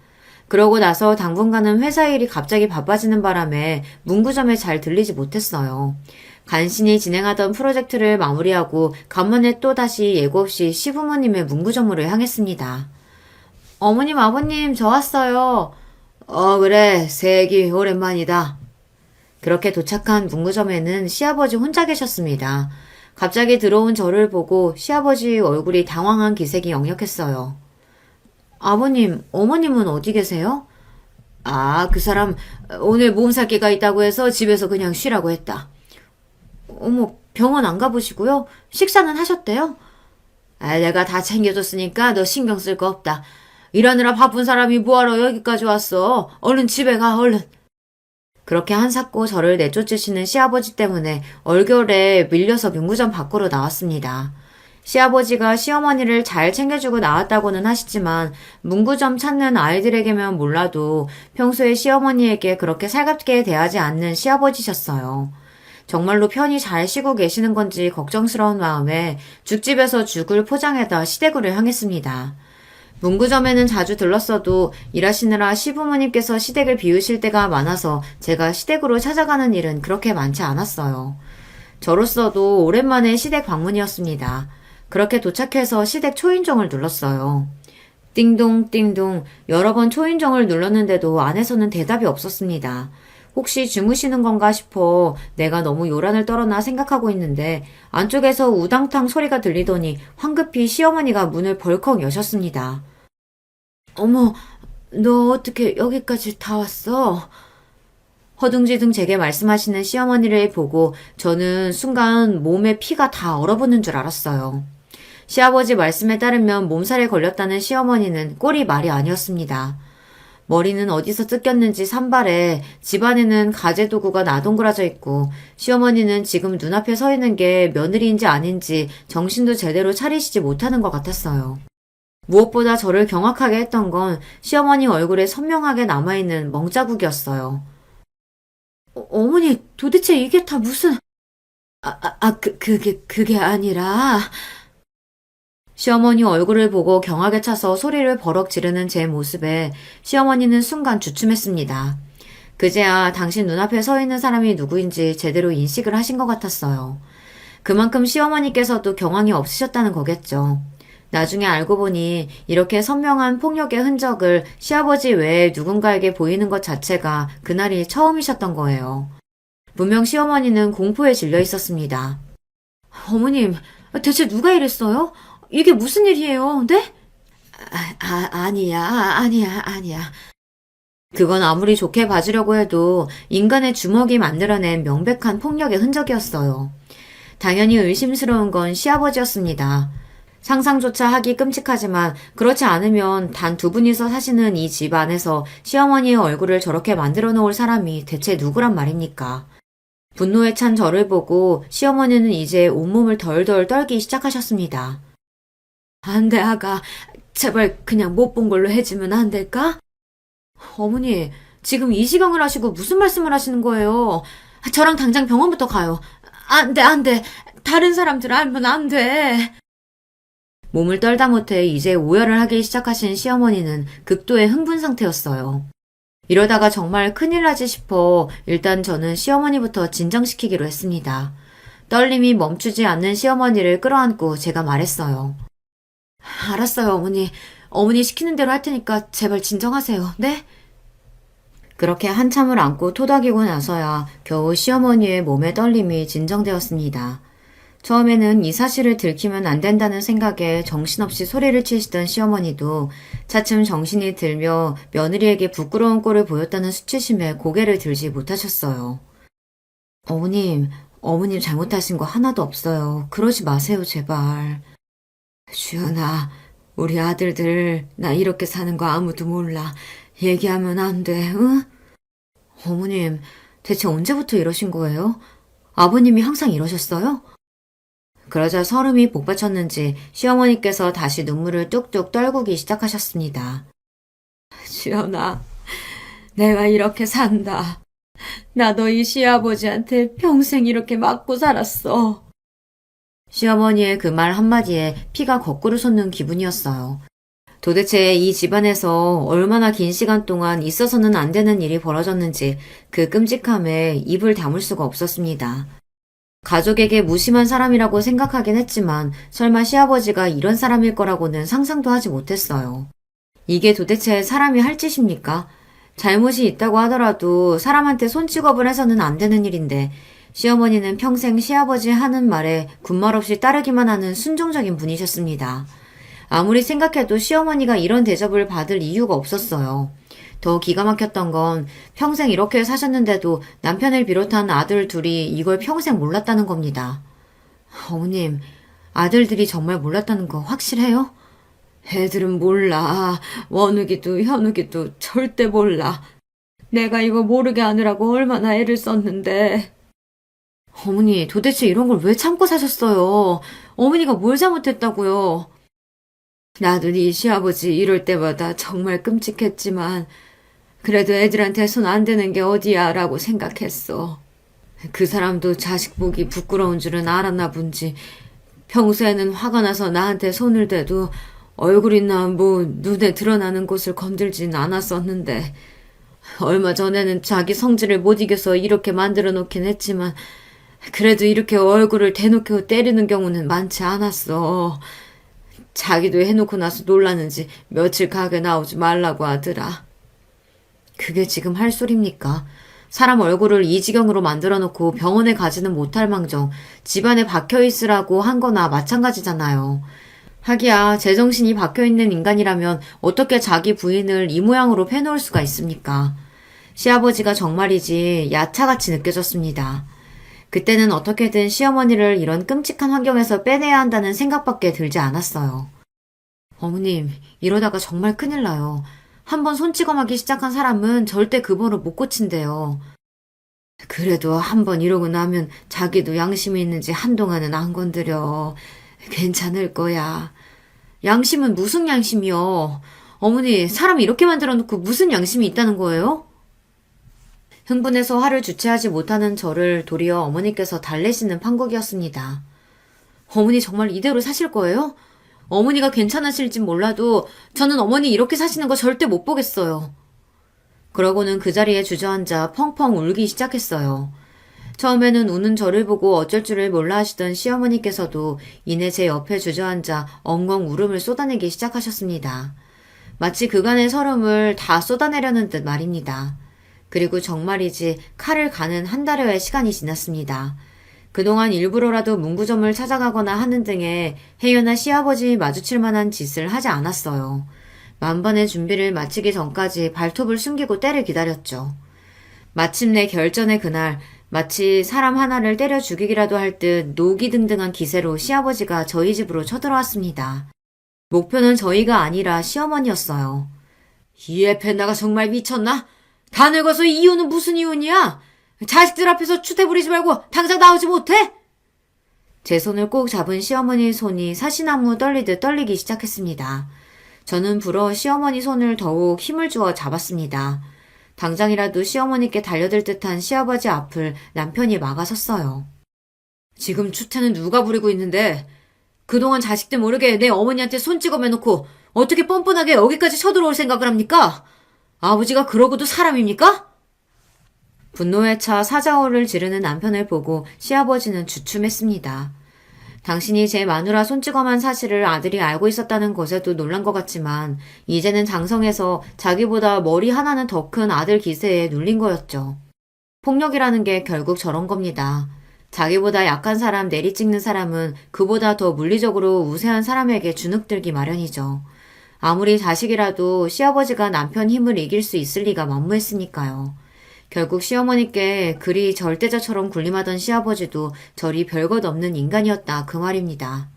그러고 나서 당분간은 회사 일이 갑자기 바빠지는 바람에 문구점에 잘 들리지 못했어요. 간신히 진행하던 프로젝트를 마무리하고 간만에 또다시 예고 없이 시부모님의 문구점으로 향했습니다. 어머님, 아버님, 저 왔어요. 그래, 세기 오랜만이다. 그렇게 도착한 문구점에는 시아버지 혼자 계셨습니다. 갑자기 들어온 저를 보고 시아버지 얼굴이 당황한 기색이 역력했어요. 아버님, 어머님은 어디 계세요? 그 사람 오늘 몸살기가 있다고 해서 집에서 그냥 쉬라고 했다. 어머, 병원 안 가보시고요? 식사는 하셨대요? 내가 다 챙겨줬으니까 너 신경 쓸 거 없다. 일하느라 바쁜 사람이 뭐하러 여기까지 왔어? 얼른 집에 가, 얼른. 그렇게 한사코 저를 내쫓으시는 시아버지 때문에 얼결에 밀려서 문구점 밖으로 나왔습니다. 시아버지가 시어머니를 잘 챙겨주고 나왔다고는 하시지만 문구점 찾는 아이들에게면 몰라도 평소에 시어머니에게 그렇게 살갑게 대하지 않는 시아버지셨어요. 정말로 편히 잘 쉬고 계시는 건지 걱정스러운 마음에 죽집에서 죽을 포장해다 시댁으로 향했습니다. 문구점에는 자주 들렀어도 일하시느라 시부모님께서 시댁을 비우실 때가 많아서 제가 시댁으로 찾아가는 일은 그렇게 많지 않았어요. 저로서도 오랜만에 시댁 방문이었습니다. 그렇게 도착해서 시댁 초인종을 눌렀어요. 띵동 띵동 여러 번 초인종을 눌렀는데도 안에서는 대답이 없었습니다. 혹시 주무시는 건가 싶어 내가 너무 요란을 떨었나 생각하고 있는데 안쪽에서 우당탕 소리가 들리더니 황급히 시어머니가 문을 벌컥 여셨습니다. 어머, 너 어떻게 여기까지 다 왔어? 허둥지둥 제게 말씀하시는 시어머니를 보고 저는 순간 몸에 피가 다 얼어붙는 줄 알았어요. 시아버지 말씀에 따르면 몸살에 걸렸다는 시어머니는 꼴이 말이 아니었습니다. 머리는 어디서 뜯겼는지 산발에 집안에는 가재도구가 나동그라져 있고 시어머니는 지금 눈앞에 서 있는 게 며느리인지 아닌지 정신도 제대로 차리시지 못하는 것 같았어요. 무엇보다 저를 경악하게 했던 건 시어머니 얼굴에 선명하게 남아있는 멍자국이었어요. 어머니, 도대체 이게 다 무슨... 그게 아니라... 시어머니 얼굴을 보고 경악에 차서 소리를 버럭 지르는 제 모습에 시어머니는 순간 주춤했습니다. 그제야 당신 눈앞에 서 있는 사람이 누구인지 제대로 인식을 하신 것 같았어요. 그만큼 시어머니께서도 경황이 없으셨다는 거겠죠. 나중에 알고 보니 이렇게 선명한 폭력의 흔적을 시아버지 외에 누군가에게 보이는 것 자체가 그날이 처음이셨던 거예요. 분명 시어머니는 공포에 질려 있었습니다. 어머님, 대체 누가 이랬어요? 이게 무슨 일이에요, 네? 아니야. 그건 아무리 좋게 봐주려고 해도 인간의 주먹이 만들어낸 명백한 폭력의 흔적이었어요. 당연히 의심스러운 건 시아버지였습니다. 상상조차 하기 끔찍하지만 그렇지 않으면 단 두 분이서 사시는 이 집 안에서 시어머니의 얼굴을 저렇게 만들어 놓을 사람이 대체 누구란 말입니까? 분노에 찬 저를 보고 시어머니는 이제 온몸을 덜덜 떨기 시작하셨습니다. 안 돼, 아가. 제발 그냥 못 본 걸로 해주면 안 될까? 어머니, 지금 이 시경을 하시고 무슨 말씀을 하시는 거예요? 저랑 당장 병원부터 가요. 안 돼. 다른 사람들 알면 안 돼. 몸을 떨다 못해 이제 오열을 하기 시작하신 시어머니는 극도의 흥분 상태였어요. 이러다가 정말 큰일 나지 싶어 일단 저는 시어머니부터 진정시키기로 했습니다. 떨림이 멈추지 않는 시어머니를 끌어안고 제가 말했어요. 알았어요, 어머니. 어머니 시키는 대로 할 테니까 제발 진정하세요. 네? 그렇게 한참을 안고 토닥이고 나서야 겨우 시어머니의 몸의 떨림이 진정되었습니다. 처음에는 이 사실을 들키면 안 된다는 생각에 정신없이 소리를 치시던 시어머니도 차츰 정신이 들며 며느리에게 부끄러운 꼴을 보였다는 수치심에 고개를 들지 못하셨어요. 어머님 잘못하신 거 하나도 없어요. 그러지 마세요, 제발. 주연아, 우리 아들들 나 이렇게 사는 거 아무도 몰라. 얘기하면 안 돼, 응? 어머님, 대체 언제부터 이러신 거예요? 아버님이 항상 이러셨어요? 그러자 설움이 복받쳤는지 시어머니께서 다시 눈물을 뚝뚝 떨구기 시작하셨습니다. 주연아, 내가 이렇게 산다. 나도 이 시아버지한테 평생 이렇게 맞고 살았어. 시어머니의 그 말 한마디에 피가 거꾸로 솟는 기분이었어요. 도대체 이 집안에서 얼마나 긴 시간 동안 있어서는 안 되는 일이 벌어졌는지 그 끔찍함에 입을 다물 수가 없었습니다. 가족에게 무심한 사람이라고 생각하긴 했지만 설마 시아버지가 이런 사람일 거라고는 상상도 하지 못했어요. 이게 도대체 사람이 할 짓입니까? 잘못이 있다고 하더라도 사람한테 손찌검을 해서는 안 되는 일인데 시어머니는 평생 시아버지 하는 말에 군말 없이 따르기만 하는 순종적인 분이셨습니다. 아무리 생각해도 시어머니가 이런 대접을 받을 이유가 없었어요. 더 기가 막혔던 건 평생 이렇게 사셨는데도 남편을 비롯한 아들 둘이 이걸 평생 몰랐다는 겁니다. 어머님, 아들들이 정말 몰랐다는 거 확실해요? 애들은 몰라. 원욱이도 현욱이도 절대 몰라. 내가 이거 모르게 하느라고 얼마나 애를 썼는데. 어머니, 도대체 이런 걸 왜 참고 사셨어요? 어머니가 뭘 잘못했다고요? 나도 네 시아버지 이럴 때마다 정말 끔찍했지만 그래도 애들한테 손 안 대는 게 어디야 라고 생각했어. 그 사람도 자식 보기 부끄러운 줄은 알았나 본지 평소에는 화가 나서 나한테 손을 대도 얼굴이나 눈에 드러나는 곳을 건들진 않았었는데 얼마 전에는 자기 성질을 못 이겨서 이렇게 만들어 놓긴 했지만 그래도 이렇게 얼굴을 대놓고 때리는 경우는 많지 않았어. 자기도 해놓고 나서 놀라는지 며칠 가게 나오지 말라고 하더라. 그게 지금 할 소리입니까? 사람 얼굴을 이 지경으로 만들어 놓고 병원에 가지는 못할 망정 집안에 박혀 있으라고 한 거나 마찬가지잖아요. 하기야 제정신이 박혀 있는 인간이라면 어떻게 자기 부인을 이 모양으로 패놓을 수가 있습니까? 시아버지가 정말이지 야차같이 느껴졌습니다. 그때는 어떻게든 시어머니를 이런 끔찍한 환경에서 빼내야 한다는 생각밖에 들지 않았어요. 어머님, 이러다가 정말 큰일 나요. 한번 손찌검하기 시작한 사람은 절대 그 버릇 못 고친대요. 그래도 한번 이러고 나면 자기도 양심이 있는지 한동안은 안 건드려. 괜찮을 거야. 양심은 무슨 양심이요? 어머니, 사람 이렇게 만들어 놓고 무슨 양심이 있다는 거예요? 흥분해서 화를 주체하지 못하는 저를 도리어 어머니께서 달래시는 판국이었습니다. 어머니 정말 이대로 사실 거예요? 어머니가 괜찮으실진 몰라도 저는 어머니 이렇게 사시는 거 절대 못 보겠어요. 그러고는 그 자리에 주저앉아 펑펑 울기 시작했어요. 처음에는 우는 저를 보고 어쩔 줄을 몰라 하시던 시어머니께서도 이내 제 옆에 주저앉아 엉엉 울음을 쏟아내기 시작하셨습니다. 마치 그간의 서름을 다 쏟아내려는 듯 말입니다. 그리고 정말이지 칼을 가는 한 달여의 시간이 지났습니다. 그동안 일부러라도 문구점을 찾아가거나 하는 등의 혜연아 시아버지 마주칠 만한 짓을 하지 않았어요. 만반의 준비를 마치기 전까지 발톱을 숨기고 때를 기다렸죠. 마침내 결전의 그날 마치 사람 하나를 때려 죽이기라도 할 듯 노기등등한 기세로 시아버지가 저희 집으로 쳐들어왔습니다. 목표는 저희가 아니라 시어머니였어요. 이 에페나가 정말 미쳤나? 다 늙어서 이혼은 무슨 이혼이야? 자식들 앞에서 추대 부리지 말고 당장 나오지 못해? 제 손을 꼭 잡은 시어머니의 손이 사시나무 떨리듯 떨리기 시작했습니다. 저는 불어 시어머니 손을 더욱 힘을 주어 잡았습니다. 당장이라도 시어머니께 달려들 듯한 시아버지 앞을 남편이 막아섰어요. 지금 추태는 누가 부리고 있는데 그동안 자식들 모르게 내 어머니한테 손찌검해놓고 어떻게 뻔뻔하게 여기까지 쳐들어올 생각을 합니까? 아버지가 그러고도 사람입니까? 분노에 차 사자어를 지르는 남편을 보고 시아버지는 주춤했습니다. 당신이 제 마누라 손찌검한 사실을 아들이 알고 있었다는 것에도 놀란 것 같지만 이제는 장성해서 자기보다 머리 하나는 더 큰 아들 기세에 눌린 거였죠. 폭력이라는 게 결국 저런 겁니다. 자기보다 약한 사람 내리찍는 사람은 그보다 더 물리적으로 우세한 사람에게 주눅들기 마련이죠. 아무리 자식이라도 시아버지가 남편 힘을 이길 수 있을 리가 만무했으니까요. 결국 시어머니께 그리 절대자처럼 군림하던 시아버지도 저리 별것 없는 인간이었다 그 말입니다.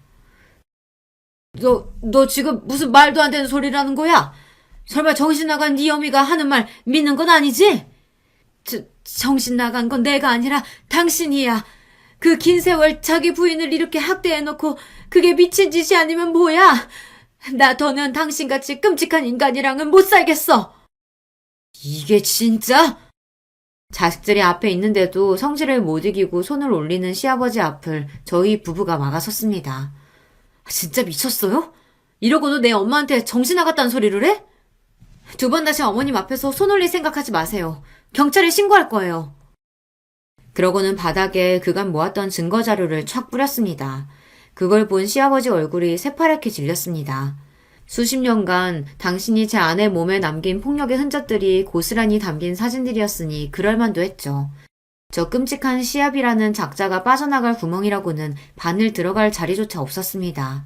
너 지금 무슨 말도 안 되는 소리라는 거야? 설마 정신 나간 네 어미가 하는 말 믿는 건 아니지? 정신 나간 건 내가 아니라 당신이야. 그 긴 세월 자기 부인을 이렇게 학대해놓고 그게 미친 짓이 아니면 뭐야? 나 더는 당신같이 끔찍한 인간이랑은 못 살겠어. 이게 진짜? 자식들이 앞에 있는데도 성질을 못 이기고 손을 올리는 시아버지 앞을 저희 부부가 막아섰습니다. 진짜 미쳤어요? 이러고도 내 엄마한테 정신 나갔다는 소리를 해? 두 번 다시 어머님 앞에서 손 올릴 생각하지 마세요. 경찰에 신고할 거예요. 그러고는 바닥에 그간 모았던 증거 자료를 촥 뿌렸습니다. 그걸 본 시아버지 얼굴이 새파랗게 질렸습니다. 수십 년간 당신이 제 아내 몸에 남긴 폭력의 흔적들이 고스란히 담긴 사진들이었으니 그럴만도 했죠. 저 끔찍한 시압이라는 작자가 빠져나갈 구멍이라고는 바늘 들어갈 자리조차 없었습니다.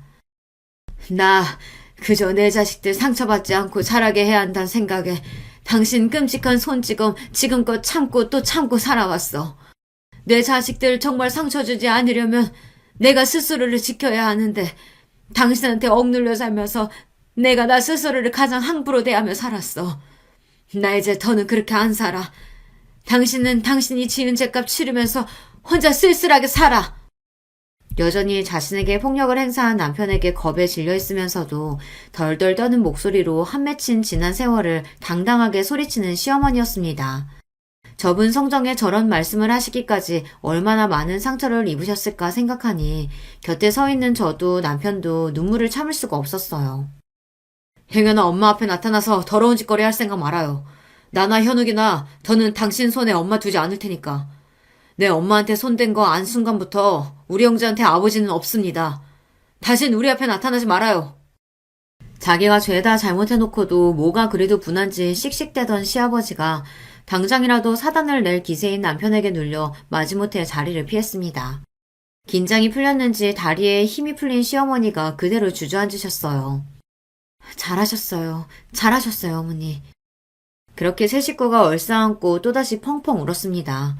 나 그저 내 자식들 상처받지 않고 자라게 해야 한다는 생각에 당신 끔찍한 손찌검 지금껏 참고 또 참고 살아왔어. 내 자식들 정말 상처 주지 않으려면 내가 스스로를 지켜야 하는데 당신한테 억눌려 살면서 내가 나 스스로를 가장 함부로 대하며 살았어. 나 이제 더는 그렇게 안 살아. 당신은 당신이 지은 죄값 치르면서 혼자 쓸쓸하게 살아. 여전히 자신에게 폭력을 행사한 남편에게 겁에 질려 있으면서도 덜덜 떠는 목소리로 한 맺힌 지난 세월을 당당하게 소리치는 시어머니였습니다. 저분 성정에 저런 말씀을 하시기까지 얼마나 많은 상처를 입으셨을까 생각하니 곁에 서 있는 저도 남편도 눈물을 참을 수가 없었어요. 행여나 엄마 앞에 나타나서 더러운 짓거리 할 생각 말아요. 나나 현욱이나 더는 당신 손에 엄마 두지 않을 테니까. 내 엄마한테 손댄 거 안 순간부터 우리 형제한테 아버지는 없습니다. 다신 우리 앞에 나타나지 말아요. 자기가 죄다 잘못해놓고도 뭐가 그리도 분한지 씩씩대던 시아버지가 당장이라도 사단을 낼 기세인 남편에게 눌려 마지못해 자리를 피했습니다. 긴장이 풀렸는지 다리에 힘이 풀린 시어머니가 그대로 주저앉으셨어요. 잘하셨어요. 잘하셨어요, 어머니. 그렇게 세 식구가 얼싸안고 또다시 펑펑 울었습니다.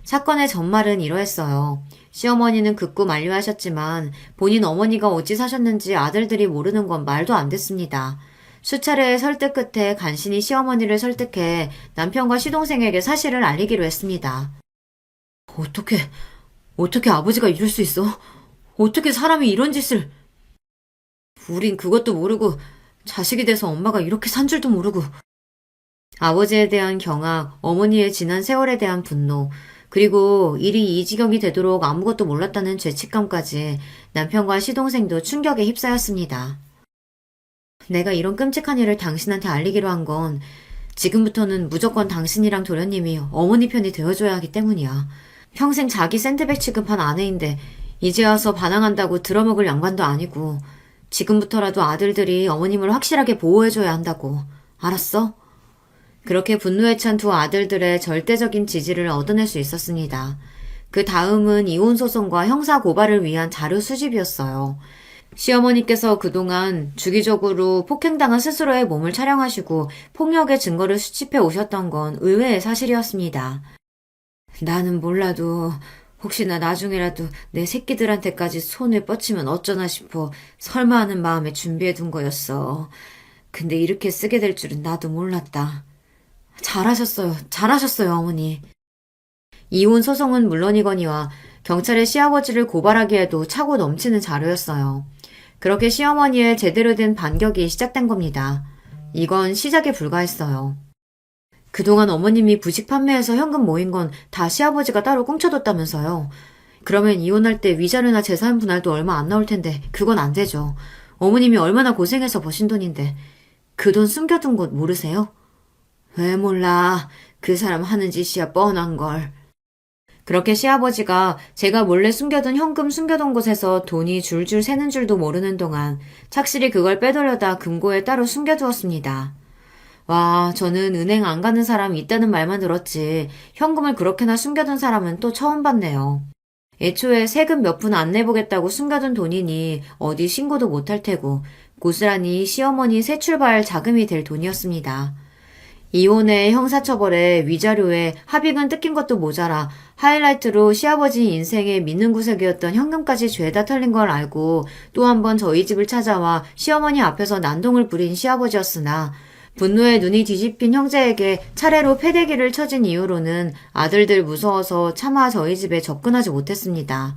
사건의 전말은 이러했어요. 시어머니는 극구 만류하셨지만 본인 어머니가 어찌 사셨는지 아들들이 모르는 건 말도 안 됐습니다. 수차례의 설득 끝에 간신히 시어머니를 설득해 남편과 시동생에게 사실을 알리기로 했습니다. 어떻게 아버지가 이럴 수 있어? 어떻게 사람이 이런 짓을... 우린 그것도 모르고 자식이 돼서 엄마가 이렇게 산 줄도 모르고... 아버지에 대한 경악, 어머니의 지난 세월에 대한 분노, 그리고 일이 이 지경이 되도록 아무것도 몰랐다는 죄책감까지 남편과 시동생도 충격에 휩싸였습니다. 내가 이런 끔찍한 일을 당신한테 알리기로 한 건 지금부터는 무조건 당신이랑 도련님이 어머니 편이 되어줘야 하기 때문이야. 평생 자기 샌드백 취급한 아내인데 이제 와서 반항한다고 들어먹을 양반도 아니고 지금부터라도 아들들이 어머님을 확실하게 보호해줘야 한다고. 알았어? 그렇게 분노에 찬 두 아들들의 절대적인 지지를 얻어낼 수 있었습니다. 그 다음은 이혼 소송과 형사 고발을 위한 자료 수집이었어요. 시어머니께서 그동안 주기적으로 폭행당한 스스로의 몸을 촬영하시고 폭력의 증거를 수집해 오셨던 건 의외의 사실이었습니다. 나는 몰라도 혹시나 나중에라도 내 새끼들한테까지 손을 뻗치면 어쩌나 싶어 설마 하는 마음에 준비해 둔 거였어. 근데 이렇게 쓰게 될 줄은 나도 몰랐다. 잘하셨어요, 어머니. 이혼 소송은 물론이거니와 경찰에 시아버지를 고발하기에도 차고 넘치는 자료였어요. 그렇게 시어머니의 제대로 된 반격이 시작된 겁니다. 이건 시작에 불과했어요. 그동안 어머님이 부식 판매해서 현금 모인 건 다 시아버지가 따로 꽁쳐뒀다면서요. 그러면 이혼할 때 위자료나 재산 분할도 얼마 안 나올 텐데 그건 안 되죠. 어머님이 얼마나 고생해서 버신 돈인데 그 돈 숨겨둔 곳 모르세요? 왜 몰라. 그 사람 하는 짓이야 뻔한 걸. 그렇게 시아버지가 제가 몰래 숨겨둔 현금 숨겨둔 곳에서 돈이 줄줄 새는 줄도 모르는 동안 착실히 그걸 빼돌려다 금고에 따로 숨겨두었습니다. 와, 저는 은행 안 가는 사람 있다는 말만 들었지 현금을 그렇게나 숨겨둔 사람은 또 처음 봤네요. 애초에 세금 몇 푼 안 내보겠다고 숨겨둔 돈이니 어디 신고도 못할 테고 고스란히 시어머니 새 출발 자금이 될 돈이었습니다. 이혼에 형사처벌에 위자료에 합의금 뜯긴 것도 모자라 하이라이트로 시아버지 인생의 믿는 구석이었던 현금까지 죄다 털린 걸 알고 또 한 번 저희 집을 찾아와 시어머니 앞에서 난동을 부린 시아버지였으나 분노에 눈이 뒤집힌 형제에게 차례로 패대기를 쳐진 이후로는 아들들 무서워서 차마 저희 집에 접근하지 못했습니다.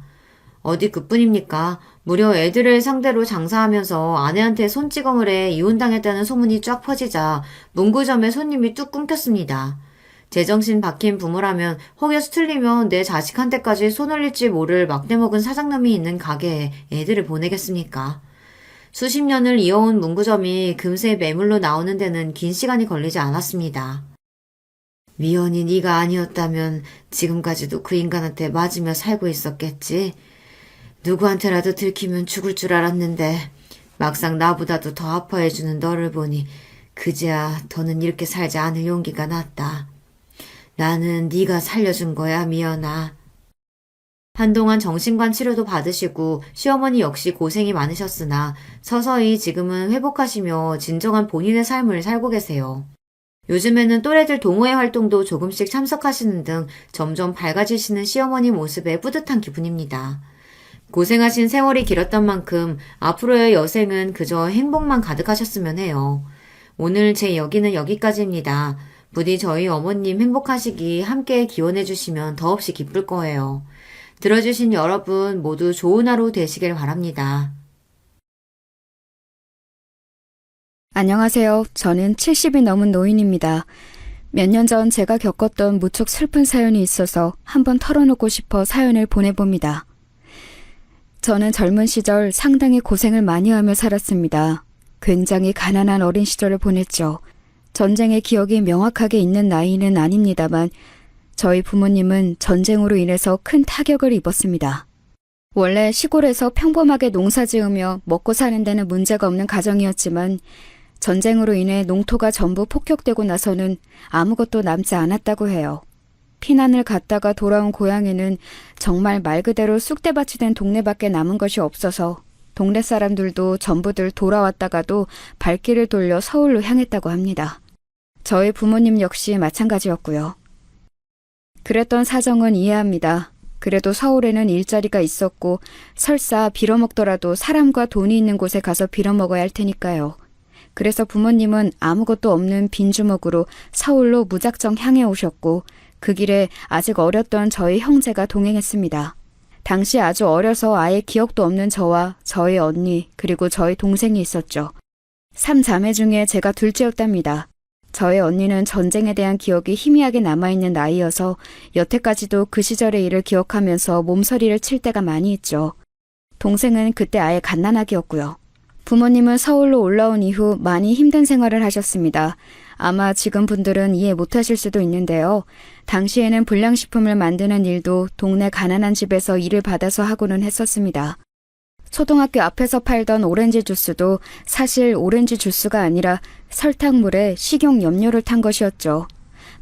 어디 그뿐입니까? 무려 애들을 상대로 장사하면서 아내한테 손찌검을 해 이혼당했다는 소문이 쫙 퍼지자 문구점에 손님이 뚝 끊겼습니다. 제정신 박힌 부모라면 혹여서 틀리면 내 자식한테까지 손 올릴지 모를 막대먹은 사장놈이 있는 가게에 애들을 보내겠습니까? 수십 년을 이어온 문구점이 금세 매물로 나오는 데는 긴 시간이 걸리지 않았습니다. 미연이 네가 아니었다면 지금까지도 그 인간한테 맞으며 살고 있었겠지. 누구한테라도 들키면 죽을 줄 알았는데 막상 나보다도 더 아파해주는 너를 보니 그제야 더는 이렇게 살지 않을 용기가 났다. 나는 네가 살려준 거야, 미연아. 한동안 정신관 치료도 받으시고 시어머니 역시 고생이 많으셨으나 서서히 지금은 회복하시며 진정한 본인의 삶을 살고 계세요. 요즘에는 또래들 동호회 활동도 조금씩 참석하시는 등 점점 밝아지시는 시어머니 모습에 뿌듯한 기분입니다. 고생하신 세월이 길었던 만큼 앞으로의 여생은 그저 행복만 가득하셨으면 해요. 오늘 제 여기는 여기까지입니다. 부디 저희 어머님 행복하시기 함께 기원해 주시면 더없이 기쁠 거예요. 들어주신 여러분 모두 좋은 하루 되시길 바랍니다. 안녕하세요. 저는 70이 넘은 노인입니다. 몇 년 전 제가 겪었던 무척 슬픈 사연이 있어서 한번 털어놓고 싶어 사연을 보내봅니다. 저는 젊은 시절 상당히 고생을 많이 하며 살았습니다. 굉장히 가난한 어린 시절을 보냈죠. 전쟁의 기억이 명확하게 있는 나이는 아닙니다만 저희 부모님은 전쟁으로 인해서 큰 타격을 입었습니다. 원래 시골에서 평범하게 농사 지으며 먹고 사는 데는 문제가 없는 가정이었지만 전쟁으로 인해 농토가 전부 폭격되고 나서는 아무것도 남지 않았다고 해요. 피난을 갔다가 돌아온 고향에는 정말 말 그대로 쑥대밭이 된 동네밖에 남은 것이 없어서 동네 사람들도 전부들 돌아왔다가도 발길을 돌려 서울로 향했다고 합니다. 저희 부모님 역시 마찬가지였고요. 그랬던 사정은 이해합니다. 그래도 서울에는 일자리가 있었고 설사 빌어먹더라도 사람과 돈이 있는 곳에 가서 빌어먹어야 할 테니까요. 그래서 부모님은 아무것도 없는 빈주먹으로 서울로 무작정 향해 오셨고 그 길에 아직 어렸던 저희 형제가 동행했습니다. 당시 아주 어려서 아예 기억도 없는 저와 저희 언니 그리고 저희 동생이 있었죠. 3자매 중에 제가 둘째였답니다. 저희 언니는 전쟁에 대한 기억이 희미하게 남아있는 나이여서 여태까지도 그 시절의 일을 기억하면서 몸서리를 칠 때가 많이 있죠. 동생은 그때 아예 갓난아기였고요. 부모님은 서울로 올라온 이후 많이 힘든 생활을 하셨습니다. 아마 지금 분들은 이해 못하실 수도 있는데요. 당시에는 불량식품을 만드는 일도 동네 가난한 집에서 일을 받아서 하고는 했었습니다. 초등학교 앞에서 팔던 오렌지 주스도 사실 오렌지 주스가 아니라 설탕물에 식용 염료를 탄 것이었죠.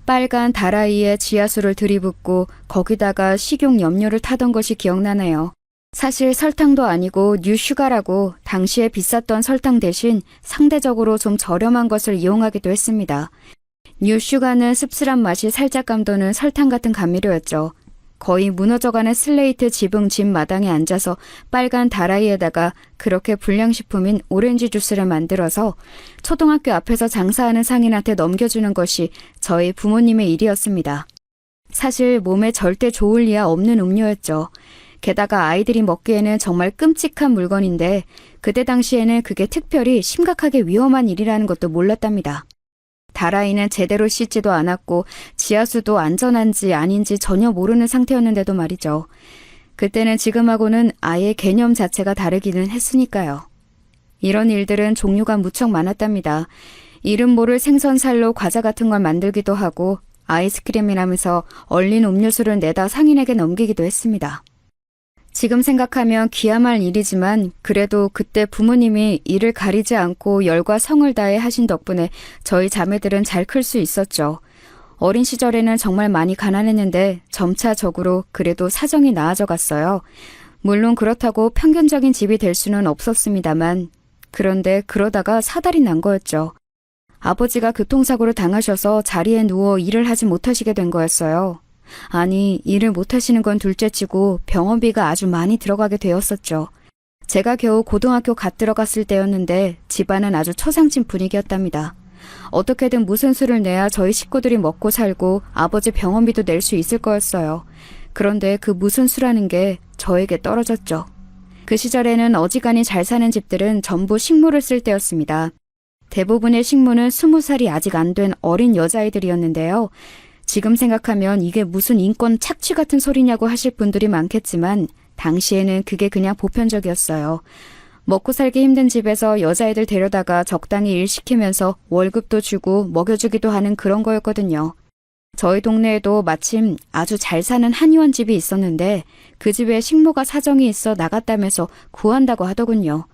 빨간 다라이에 지하수를 들이붓고 거기다가 식용 염료를 타던 것이 기억나네요. 사실 설탕도 아니고 뉴슈가라고 당시에 비쌌던 설탕 대신 상대적으로 좀 저렴한 것을 이용하기도 했습니다. 뉴슈가는 씁쓸한 맛이 살짝 감도는 설탕 같은 감미료였죠. 거의 무너져가는 슬레이트 지붕 집 마당에 앉아서 빨간 다라이에다가 그렇게 불량식품인 오렌지 주스를 만들어서 초등학교 앞에서 장사하는 상인한테 넘겨주는 것이 저희 부모님의 일이었습니다. 사실 몸에 절대 좋을 리야 없는 음료였죠. 게다가 아이들이 먹기에는 정말 끔찍한 물건인데 그때 당시에는 그게 특별히 심각하게 위험한 일이라는 것도 몰랐답니다. 다라이는 제대로 씻지도 않았고 지하수도 안전한지 아닌지 전혀 모르는 상태였는데도 말이죠. 그때는 지금하고는 아예 개념 자체가 다르기는 했으니까요. 이런 일들은 종류가 무척 많았답니다. 이름 모를 생선살로 과자 같은 걸 만들기도 하고 아이스크림이라면서 얼린 음료수를 내다 상인에게 넘기기도 했습니다. 지금 생각하면 기야말 일이지만 그래도 그때 부모님이 이를 가리지 않고 열과 성을 다해 하신 덕분에 저희 자매들은 잘 클 수 있었죠. 어린 시절에는 정말 많이 가난했는데 점차적으로 그래도 사정이 나아져 갔어요. 물론 그렇다고 평균적인 집이 될 수는 없었습니다만 그런데 그러다가 사달이 난 거였죠. 아버지가 교통사고를 당하셔서 자리에 누워 일을 하지 못하시게 된 거였어요. 아니, 일을 못하시는 건 둘째치고 병원비가 아주 많이 들어가게 되었었죠. 제가 겨우 고등학교 갓 들어갔을 때였는데 집안은 아주 초상집 분위기였답니다. 어떻게든 무슨 수를 내야 저희 식구들이 먹고 살고 아버지 병원비도 낼 수 있을 거였어요. 그런데 그 무슨 수라는 게 저에게 떨어졌죠. 그 시절에는 어지간히 잘 사는 집들은 전부 식모를 쓸 때였습니다. 대부분의 식모는 20살이 아직 안 된 어린 여자아이들이었는데요. 지금 생각하면 이게 무슨 인권 착취 같은 소리냐고 하실 분들이 많겠지만 당시에는 그게 그냥 보편적이었어요. 먹고 살기 힘든 집에서 여자애들 데려다가 적당히 일 시키면서 월급도 주고 먹여주기도 하는 그런 거였거든요. 저희 동네에도 마침 아주 잘 사는 한의원 집이 있었는데 그 집에 식모가 사정이 있어 나갔다면서 구한다고 하더군요.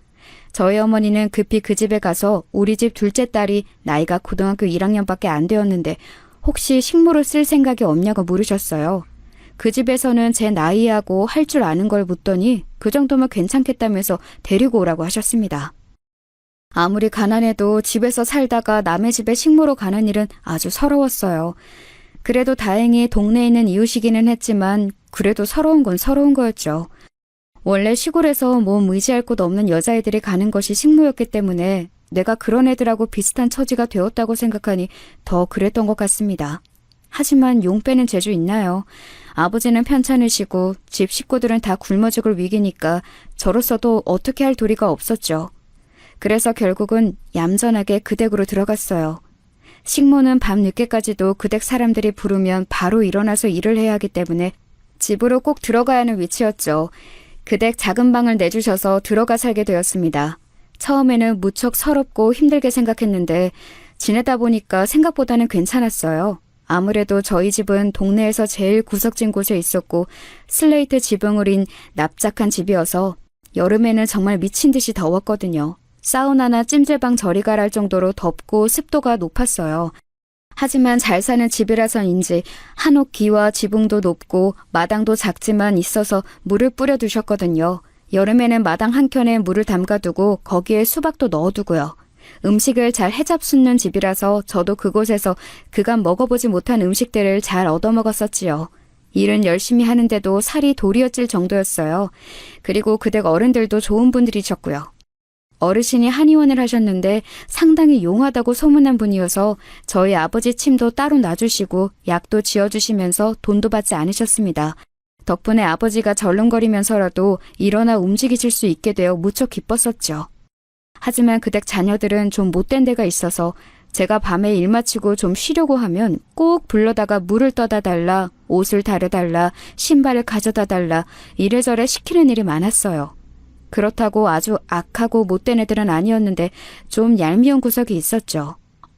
저희 어머니는 급히 그 집에 가서 우리 집 둘째 딸이 나이가 고등학교 1학년밖에 안 되었는데 혹시 식모를 쓸 생각이 없냐고 물으셨어요. 그 집에서는 제 나이하고 할 줄 아는 걸 묻더니 그 정도면 괜찮겠다면서 데리고 오라고 하셨습니다. 아무리 가난해도 집에서 살다가 남의 집에 식모로 가는 일은 아주 서러웠어요. 그래도 다행히 동네에 있는 이웃이기는 했지만 그래도 서러운 건 서러운 거였죠. 원래 시골에서 몸 의지할 곳 없는 여자애들이 가는 것이 식모였기 때문에 내가 그런 애들하고 비슷한 처지가 되었다고 생각하니 더 그랬던 것 같습니다. 하지만 용 빼는 재주 있나요? 아버지는 편찮으시고 집 식구들은 다 굶어 죽을 위기니까 저로서도 어떻게 할 도리가 없었죠. 그래서 결국은 얌전하게 그 댁으로 들어갔어요. 식모는 밤 늦게까지도 그 댁 사람들이 부르면 바로 일어나서 일을 해야 하기 때문에 집으로 꼭 들어가야 하는 위치였죠. 그 댁 작은 방을 내주셔서 들어가 살게 되었습니다. 처음에는 무척 서럽고 힘들게 생각했는데 지내다 보니까 생각보다는 괜찮았어요. 아무래도 저희 집은 동네에서 제일 구석진 곳에 있었고 슬레이트 지붕을 인 납작한 집이어서 여름에는 정말 미친 듯이 더웠거든요. 사우나나 찜질방 저리 가랄 정도로 덥고 습도가 높았어요. 하지만 잘 사는 집이라서인지 한옥 기와 지붕도 높고 마당도 작지만 있어서 물을 뿌려 두셨거든요. 여름에는 마당 한켠에 물을 담가두고 거기에 수박도 넣어두고요. 음식을 잘 해잡수는 집이라서 저도 그곳에서 그간 먹어보지 못한 음식들을 잘 얻어먹었었지요. 일은 열심히 하는데도 살이 도리어 찔 정도였어요. 그리고 그댁 어른들도 좋은 분들이셨고요. 어르신이 한의원을 하셨는데 상당히 용하다고 소문난 분이어서 저희 아버지 침도 따로 놔주시고 약도 지어주시면서 돈도 받지 않으셨습니다. 덕분에 아버지가 절름거리면서라도 일어나 움직이실 수 있게 되어 무척 기뻤었죠. 하지만 그댁 자녀들은 좀 못된 데가 있어서 제가 밤에 일 마치고 좀 쉬려고 하면 꼭 불러다가 물을 떠다 달라, 옷을 다려달라, 신발을 가져다 달라 이래저래 시키는 일이 많았어요. 그렇다고 아주 악하고 못된 애들은 아니었는데 좀 얄미운 구석이 있었죠.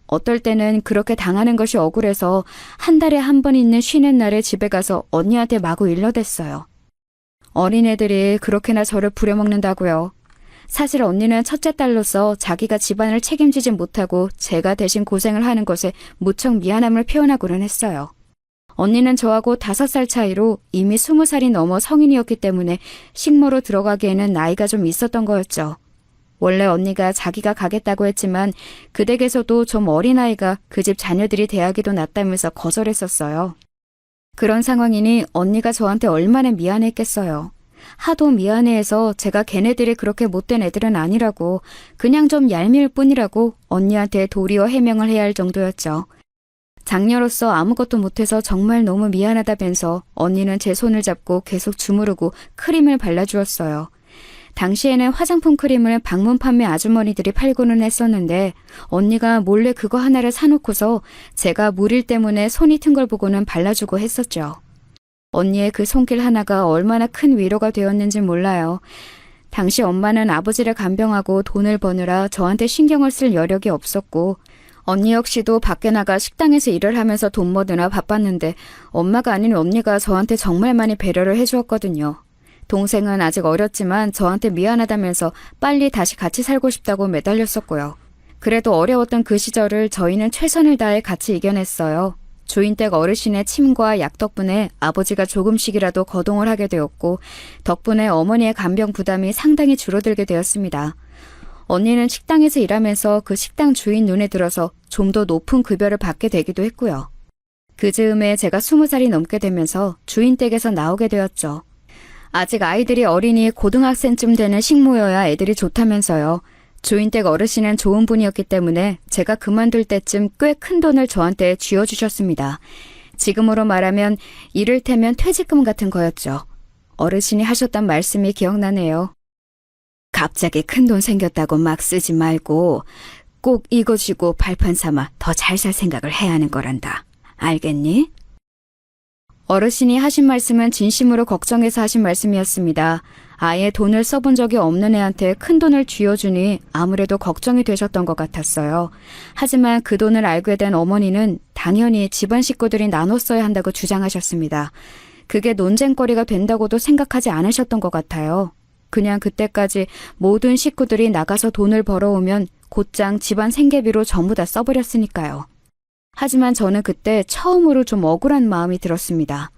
어떨 때는 그렇게 당하는 것이 억울해서 한 달에 한 번 있는 쉬는 날에 집에 가서 언니한테 마구 일러댔어요. 어린애들이 그렇게나 저를 부려먹는다고요. 사실 언니는 첫째 딸로서 자기가 집안을 책임지지 못하고 제가 대신 고생을 하는 것에 무척 미안함을 표현하고는 했어요. 언니는 저하고 5살 차이로 이미 20살이 넘어 성인이었기 때문에 식모로 들어가기에는 나이가 좀 있었던 거였죠. 원래 언니가 자기가 가겠다고 했지만 그 댁에서도 좀 어린아이가 그 집 자녀들이 대하기도 낫다면서 거절했었어요. 그런 상황이니 언니가 저한테 얼마나 미안했겠어요. 하도 미안해해서 제가 걔네들이 그렇게 못된 애들은 아니라고 그냥 좀 얄미울 뿐이라고 언니한테 도리어 해명을 해야 할 정도였죠. 장녀로서 아무것도 못해서 정말 너무 미안하다면서 언니는 제 손을 잡고 계속 주무르고 크림을 발라주었어요. 당시에는 화장품 크림을 방문 판매 아주머니들이 팔고는 했었는데 언니가 몰래 그거 하나를 사놓고서 제가 물일 때문에 손이 튼 걸 보고는 발라주고 했었죠. 언니의 그 손길 하나가 얼마나 큰 위로가 되었는지 몰라요. 당시 엄마는 아버지를 간병하고 돈을 버느라 저한테 신경을 쓸 여력이 없었고 언니 역시도 밖에 나가 식당에서 일을 하면서 돈 버느라 바빴는데 엄마가 아닌 언니가 저한테 정말 많이 배려를 해주었거든요. 동생은 아직 어렸지만 저한테 미안하다면서 빨리 다시 같이 살고 싶다고 매달렸었고요. 그래도 어려웠던 그 시절을 저희는 최선을 다해 같이 이겨냈어요. 주인댁 어르신의 침과 약 덕분에 아버지가 조금씩이라도 거동을 하게 되었고 덕분에 어머니의 간병 부담이 상당히 줄어들게 되었습니다. 언니는 식당에서 일하면서 그 식당 주인 눈에 들어서 좀 더 높은 급여를 받게 되기도 했고요. 그 즈음에 제가 20살이 넘게 되면서 주인 댁에서 나오게 되었죠. 아직 아이들이 어리니 고등학생쯤 되는 식모여야 애들이 좋다면서요. 주인 댁 어르신은 좋은 분이었기 때문에 제가 그만둘 때쯤 꽤 큰 돈을 저한테 쥐어주셨습니다. 지금으로 말하면 이를테면 퇴직금 같은 거였죠. 어르신이 하셨던 말씀이 기억나네요. 갑자기 큰 돈 생겼다고 막 쓰지 말고 꼭 이거 쥐고 발판 삼아 더 잘 살 생각을 해야 하는 거란다. 알겠니? 어르신이 하신 말씀은 진심으로 걱정해서 하신 말씀이었습니다. 아예 돈을 써본 적이 없는 애한테 큰 돈을 쥐어주니 아무래도 걱정이 되셨던 것 같았어요. 하지만 그 돈을 알게 된 어머니는 당연히 집안 식구들이 나눠 써야 한다고 주장하셨습니다. 그게 논쟁거리가 된다고도 생각하지 않으셨던 것 같아요. 그냥 그때까지 모든 식구들이 나가서 돈을 벌어오면 곧장 집안 생계비로 전부 다 써버렸으니까요. 하지만 저는 그때 처음으로 좀 억울한 마음이 들었습니다.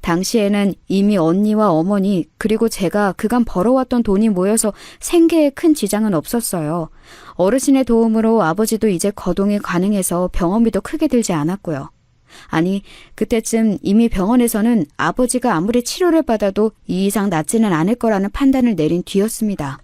당시에는 이미 언니와 어머니 그리고 제가 그간 벌어왔던 돈이 모여서 생계에 큰 지장은 없었어요. 어르신의 도움으로 아버지도 이제 거동이 가능해서 병원비도 크게 들지 않았고요. 아니, 그때쯤 이미 병원에서는 아버지가 아무리 치료를 받아도 이 이상 낫지는 않을 거라는 판단을 내린 뒤였습니다.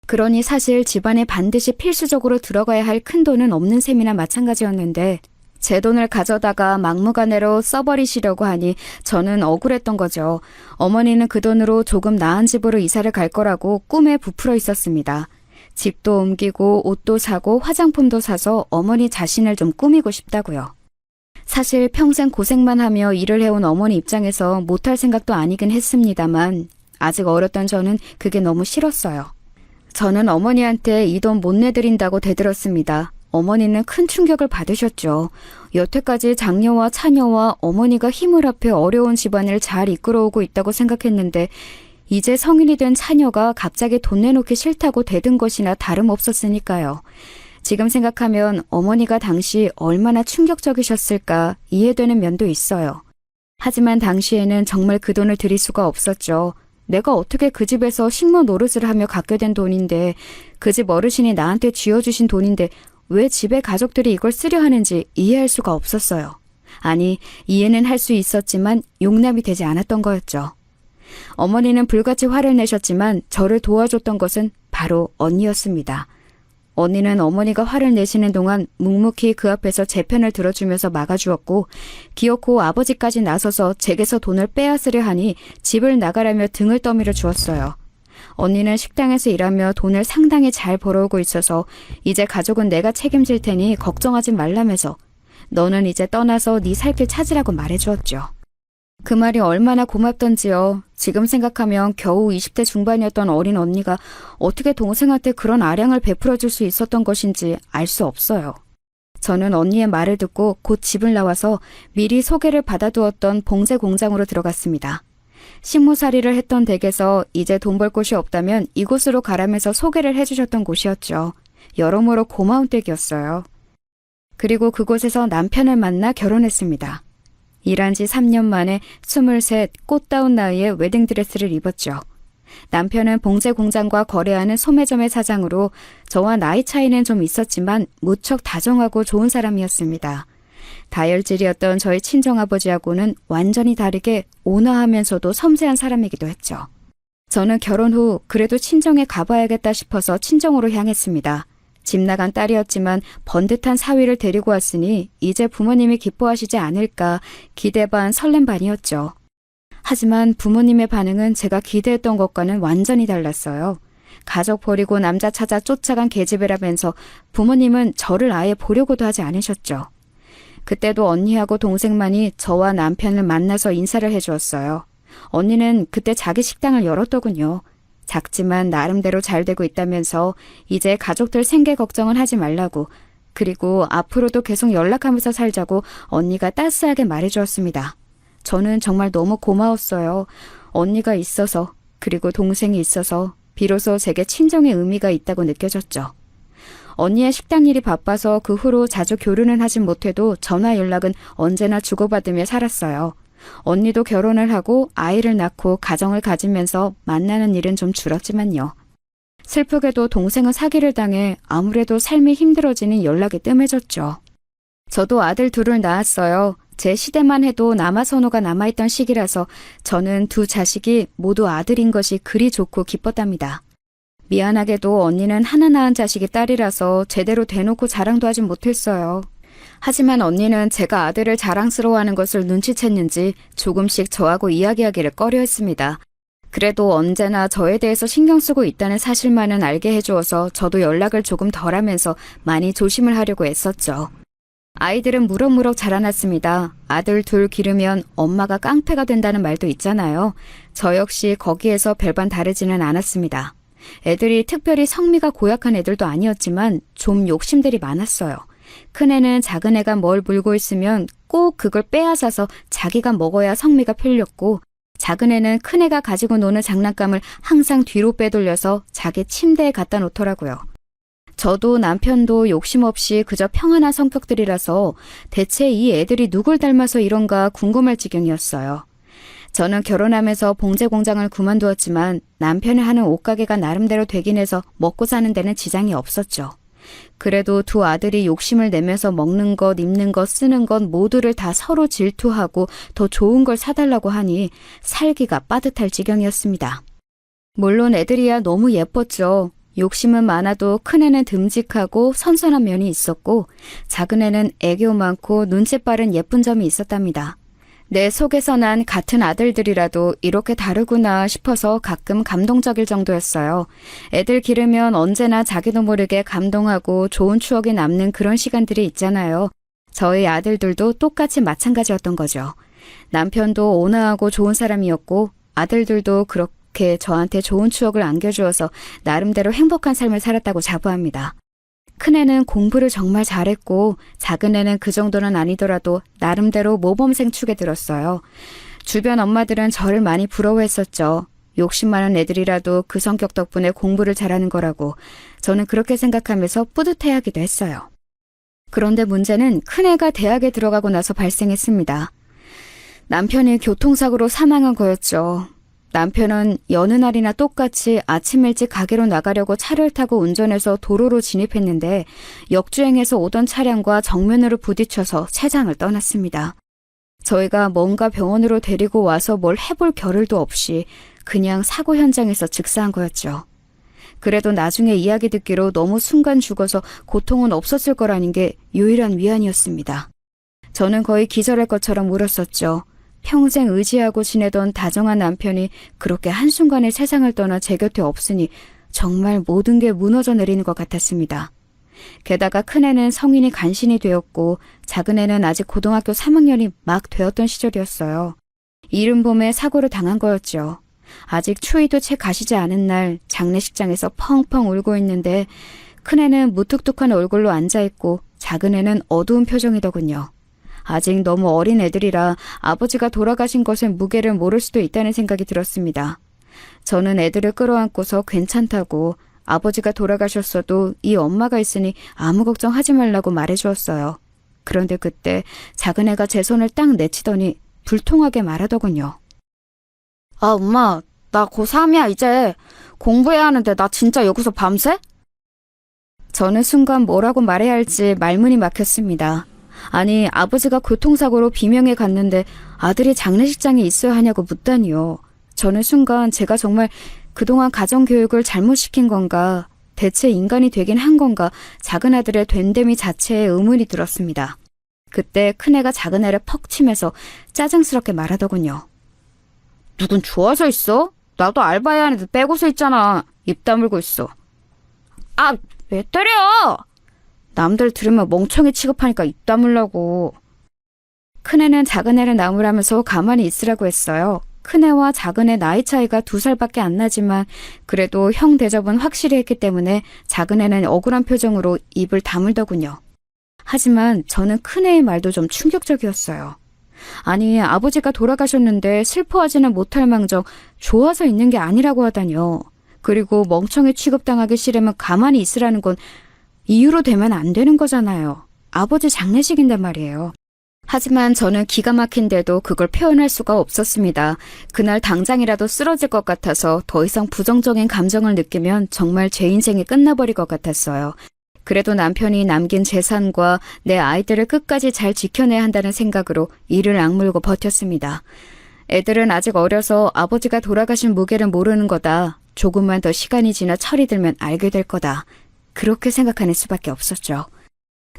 그러니 사실 집안에 반드시 필수적으로 들어가야 할 큰 돈은 없는 셈이나 마찬가지였는데 제 돈을 가져다가 막무가내로 써버리시려고 하니 저는 억울했던 거죠. 어머니는 그 돈으로 조금 나은 집으로 이사를 갈 거라고 꿈에 부풀어 있었습니다. 집도 옮기고 옷도 사고 화장품도 사서 어머니 자신을 좀 꾸미고 싶다고요. 사실 평생 고생만 하며 일을 해온 어머니 입장에서 못할 생각도 아니긴 했습니다만 아직 어렸던 저는 그게 너무 싫었어요. 저는 어머니한테 이 돈 못 내드린다고 대들었습니다. 어머니는 큰 충격을 받으셨죠. 여태까지 장녀와 차녀와 어머니가 힘을 합해 어려운 집안을 잘 이끌어오고 있다고 생각했는데 이제 성인이 된 차녀가 갑자기 돈 내놓기 싫다고 대든 것이나 다름없었으니까요. 지금 생각하면 어머니가 당시 얼마나 충격적이셨을까 이해되는 면도 있어요. 하지만 당시에는 정말 그 돈을 드릴 수가 없었죠. 내가 어떻게 그 집에서 식모 노릇을 하며 갖게 된 돈인데 그 집 어르신이 나한테 쥐어주신 돈인데 왜 집의 가족들이 이걸 쓰려 하는지 이해할 수가 없었어요. 아니, 이해는 할 수 있었지만 용납이 되지 않았던 거였죠. 어머니는 불같이 화를 내셨지만 저를 도와줬던 것은 바로 언니였습니다. 언니는 어머니가 화를 내시는 동안 묵묵히 그 앞에서 제 편을 들어주면서 막아주었고 기어코 아버지까지 나서서 제게서 돈을 빼앗으려 하니 집을 나가라며 등을 떠밀어 주었어요. 언니는 식당에서 일하며 돈을 상당히 잘 벌어오고 있어서 이제 가족은 내가 책임질 테니 걱정하지 말라면서 너는 이제 떠나서 네 살 길 찾으라고 말해주었죠. 그 말이 얼마나 고맙던지요. 지금 생각하면 겨우 20대 중반이었던 어린 언니가 어떻게 동생한테 그런 아량을 베풀어줄 수 있었던 것인지 알 수 없어요. 저는 언니의 말을 듣고 곧 집을 나와서 미리 소개를 받아두었던 봉제 공장으로 들어갔습니다. 식모살이를 했던 댁에서 이제 돈 벌 곳이 없다면 이곳으로 가라면서 소개를 해주셨던 곳이었죠. 여러모로 고마운 댁이었어요. 그리고 그곳에서 남편을 만나 결혼했습니다. 일한 지 3년 만에 23 꽃다운 나이에 웨딩드레스를 입었죠. 남편은 봉제 공장과 거래하는 소매점의 사장으로 저와 나이 차이는 좀 있었지만 무척 다정하고 좋은 사람이었습니다. 다혈질이었던 저희 친정아버지하고는 완전히 다르게 온화하면서도 섬세한 사람이기도 했죠. 저는 결혼 후 그래도 친정에 가봐야겠다 싶어서 친정으로 향했습니다. 집 나간 딸이었지만 번듯한 사위를 데리고 왔으니 이제 부모님이 기뻐하시지 않을까 기대 반 설렘 반이었죠. 하지만 부모님의 반응은 제가 기대했던 것과는 완전히 달랐어요. 가족 버리고 남자 찾아 쫓아간 계집애라면서 부모님은 저를 아예 보려고도 하지 않으셨죠. 그때도 언니하고 동생만이 저와 남편을 만나서 인사를 해주었어요. 언니는 그때 자기 식당을 열었더군요. 작지만 나름대로 잘 되고 있다면서 이제 가족들 생계 걱정은 하지 말라고 그리고 앞으로도 계속 연락하면서 살자고 언니가 따스하게 말해주었습니다. 저는 정말 너무 고마웠어요. 언니가 있어서 그리고 동생이 있어서 비로소 제게 친정의 의미가 있다고 느껴졌죠. 언니의 식당 일이 바빠서 그 후로 자주 교류는 하진 못해도 전화 연락은 언제나 주고받으며 살았어요. 언니도 결혼을 하고 아이를 낳고 가정을 가지면서 만나는 일은 좀 줄었지만요. 슬프게도 동생은 사기를 당해 아무래도 삶이 힘들어지니 연락이 뜸해졌죠. 저도 아들 둘을 낳았어요. 제 시대만 해도 남아선호가 남아있던 시기라서 저는 두 자식이 모두 아들인 것이 그리 좋고 기뻤답니다. 미안하게도 언니는 하나 낳은 자식이 딸이라서 제대로 대놓고 자랑도 하진 못했어요. 하지만 언니는 제가 아들을 자랑스러워하는 것을 눈치챘는지 조금씩 저하고 이야기하기를 꺼려했습니다. 그래도 언제나 저에 대해서 신경 쓰고 있다는 사실만은 알게 해주어서 저도 연락을 조금 덜하면서 많이 조심을 하려고 애썼죠. 아이들은 무럭무럭 자라났습니다. 아들 둘 기르면 엄마가 깡패가 된다는 말도 있잖아요. 저 역시 거기에서 별반 다르지는 않았습니다. 애들이 특별히 성미가 고약한 애들도 아니었지만 좀 욕심들이 많았어요. 큰애는 작은애가 뭘 물고 있으면 꼭 그걸 빼앗아서 자기가 먹어야 성미가 풀렸고, 작은애는 큰애가 가지고 노는 장난감을 항상 뒤로 빼돌려서 자기 침대에 갖다 놓더라고요. 저도 남편도 욕심 없이 그저 평안한 성격들이라서 대체 이 애들이 누굴 닮아서 이런가 궁금할 지경이었어요. 저는 결혼하면서 봉제 공장을 그만두었지만 남편이 하는 옷가게가 나름대로 되긴 해서 먹고 사는 데는 지장이 없었죠. 그래도 두 아들이 욕심을 내면서 먹는 것, 입는 것, 쓰는 것 모두를 다 서로 질투하고 더 좋은 걸 사달라고 하니 살기가 빠듯할 지경이었습니다. 물론 애들이야 너무 예뻤죠. 욕심은 많아도 큰애는 듬직하고 선선한 면이 있었고, 작은애는 애교 많고 눈치 빠른 예쁜 점이 있었답니다. 내 속에서 난 같은 아들들이라도 이렇게 다르구나 싶어서 가끔 감동적일 정도였어요. 애들 기르면 언제나 자기도 모르게 감동하고 좋은 추억이 남는 그런 시간들이 있잖아요. 저희 아들들도 똑같이 마찬가지였던 거죠. 남편도 온화하고 좋은 사람이었고 아들들도 그렇게 저한테 좋은 추억을 안겨주어서 나름대로 행복한 삶을 살았다고 자부합니다. 큰애는 공부를 정말 잘했고 작은애는 그 정도는 아니더라도 나름대로 모범생 축에 들었어요. 주변 엄마들은 저를 많이 부러워했었죠. 욕심 많은 애들이라도 그 성격 덕분에 공부를 잘하는 거라고 저는 그렇게 생각하면서 뿌듯해하기도 했어요. 그런데 문제는 큰애가 대학에 들어가고 나서 발생했습니다. 남편이 교통사고로 사망한 거였죠. 남편은 여느 날이나 똑같이 아침 일찍 가게로 나가려고 차를 타고 운전해서 도로로 진입했는데 역주행해서 오던 차량과 정면으로 부딪혀서 세상을 떠났습니다. 저희가 뭔가 병원으로 데리고 와서 뭘 해볼 겨를도 없이 그냥 사고 현장에서 즉사한 거였죠. 그래도 나중에 이야기 듣기로 너무 순간 죽어서 고통은 없었을 거라는 게 유일한 위안이었습니다. 저는 거의 기절할 것처럼 울었었죠. 평생 의지하고 지내던 다정한 남편이 그렇게 한순간에 세상을 떠나 제 곁에 없으니 정말 모든 게 무너져 내리는 것 같았습니다. 게다가 큰애는 성인이 간신히 되었고 작은애는 아직 고등학교 3학년이 막 되었던 시절이었어요. 이른 봄에 사고를 당한 거였죠. 아직 추위도 채 가시지 않은 날 장례식장에서 펑펑 울고 있는데 큰애는 무뚝뚝한 얼굴로 앉아있고 작은애는 어두운 표정이더군요. 아직 너무 어린 애들이라 아버지가 돌아가신 것의 무게를 모를 수도 있다는 생각이 들었습니다. 저는 애들을 끌어안고서 괜찮다고 아버지가 돌아가셨어도 이 엄마가 있으니 아무 걱정하지 말라고 말해주었어요. 그런데 그때 작은애가 제 손을 딱 내치더니 불통하게 말하더군요. 아, 엄마, 나 고3이야 이제. 공부해야 하는데 나 진짜 여기서 밤새? 저는 순간 뭐라고 말해야 할지 말문이 막혔습니다. 아니, 아버지가 교통사고로 비명에 갔는데 아들이 장례식장에 있어야 하냐고 묻다니요. 저는 순간 제가 정말 그동안 가정교육을 잘못시킨 건가, 대체 인간이 되긴 한 건가, 작은 아들의 된됨이 자체에 의문이 들었습니다. 그때 큰애가 작은애를 퍽 치면서 짜증스럽게 말하더군요. 누군 좋아서 있어? 나도 알바해야 하는데 빼고서 있잖아. 입 다물고 있어. 아, 왜 때려? 남들 들으면 멍청이 취급하니까 입 다물라고. 큰애는 작은애를 나무라면서 가만히 있으라고 했어요. 큰애와 작은애 나이 차이가 2살밖에 안 나지만 그래도 형 대접은 확실히 했기 때문에 작은애는 억울한 표정으로 입을 다물더군요. 하지만 저는 큰애의 말도 좀 충격적이었어요. 아니, 아버지가 돌아가셨는데 슬퍼하지는 못할 망정 좋아서 있는 게 아니라고 하다뇨. 그리고 멍청이 취급당하기 싫으면 가만히 있으라는 건 이유로 되면 안 되는 거잖아요. 아버지 장례식인데 말이에요. 하지만 저는 기가 막힌데도 그걸 표현할 수가 없었습니다. 그날 당장이라도 쓰러질 것 같아서 더 이상 부정적인 감정을 느끼면 정말 제 인생이 끝나버릴 것 같았어요. 그래도 남편이 남긴 재산과 내 아이들을 끝까지 잘 지켜내야 한다는 생각으로 이를 악물고 버텼습니다. 애들은 아직 어려서 아버지가 돌아가신 무게를 모르는 거다. 조금만 더 시간이 지나 철이 들면 알게 될 거다. 그렇게 생각하는 수밖에 없었죠.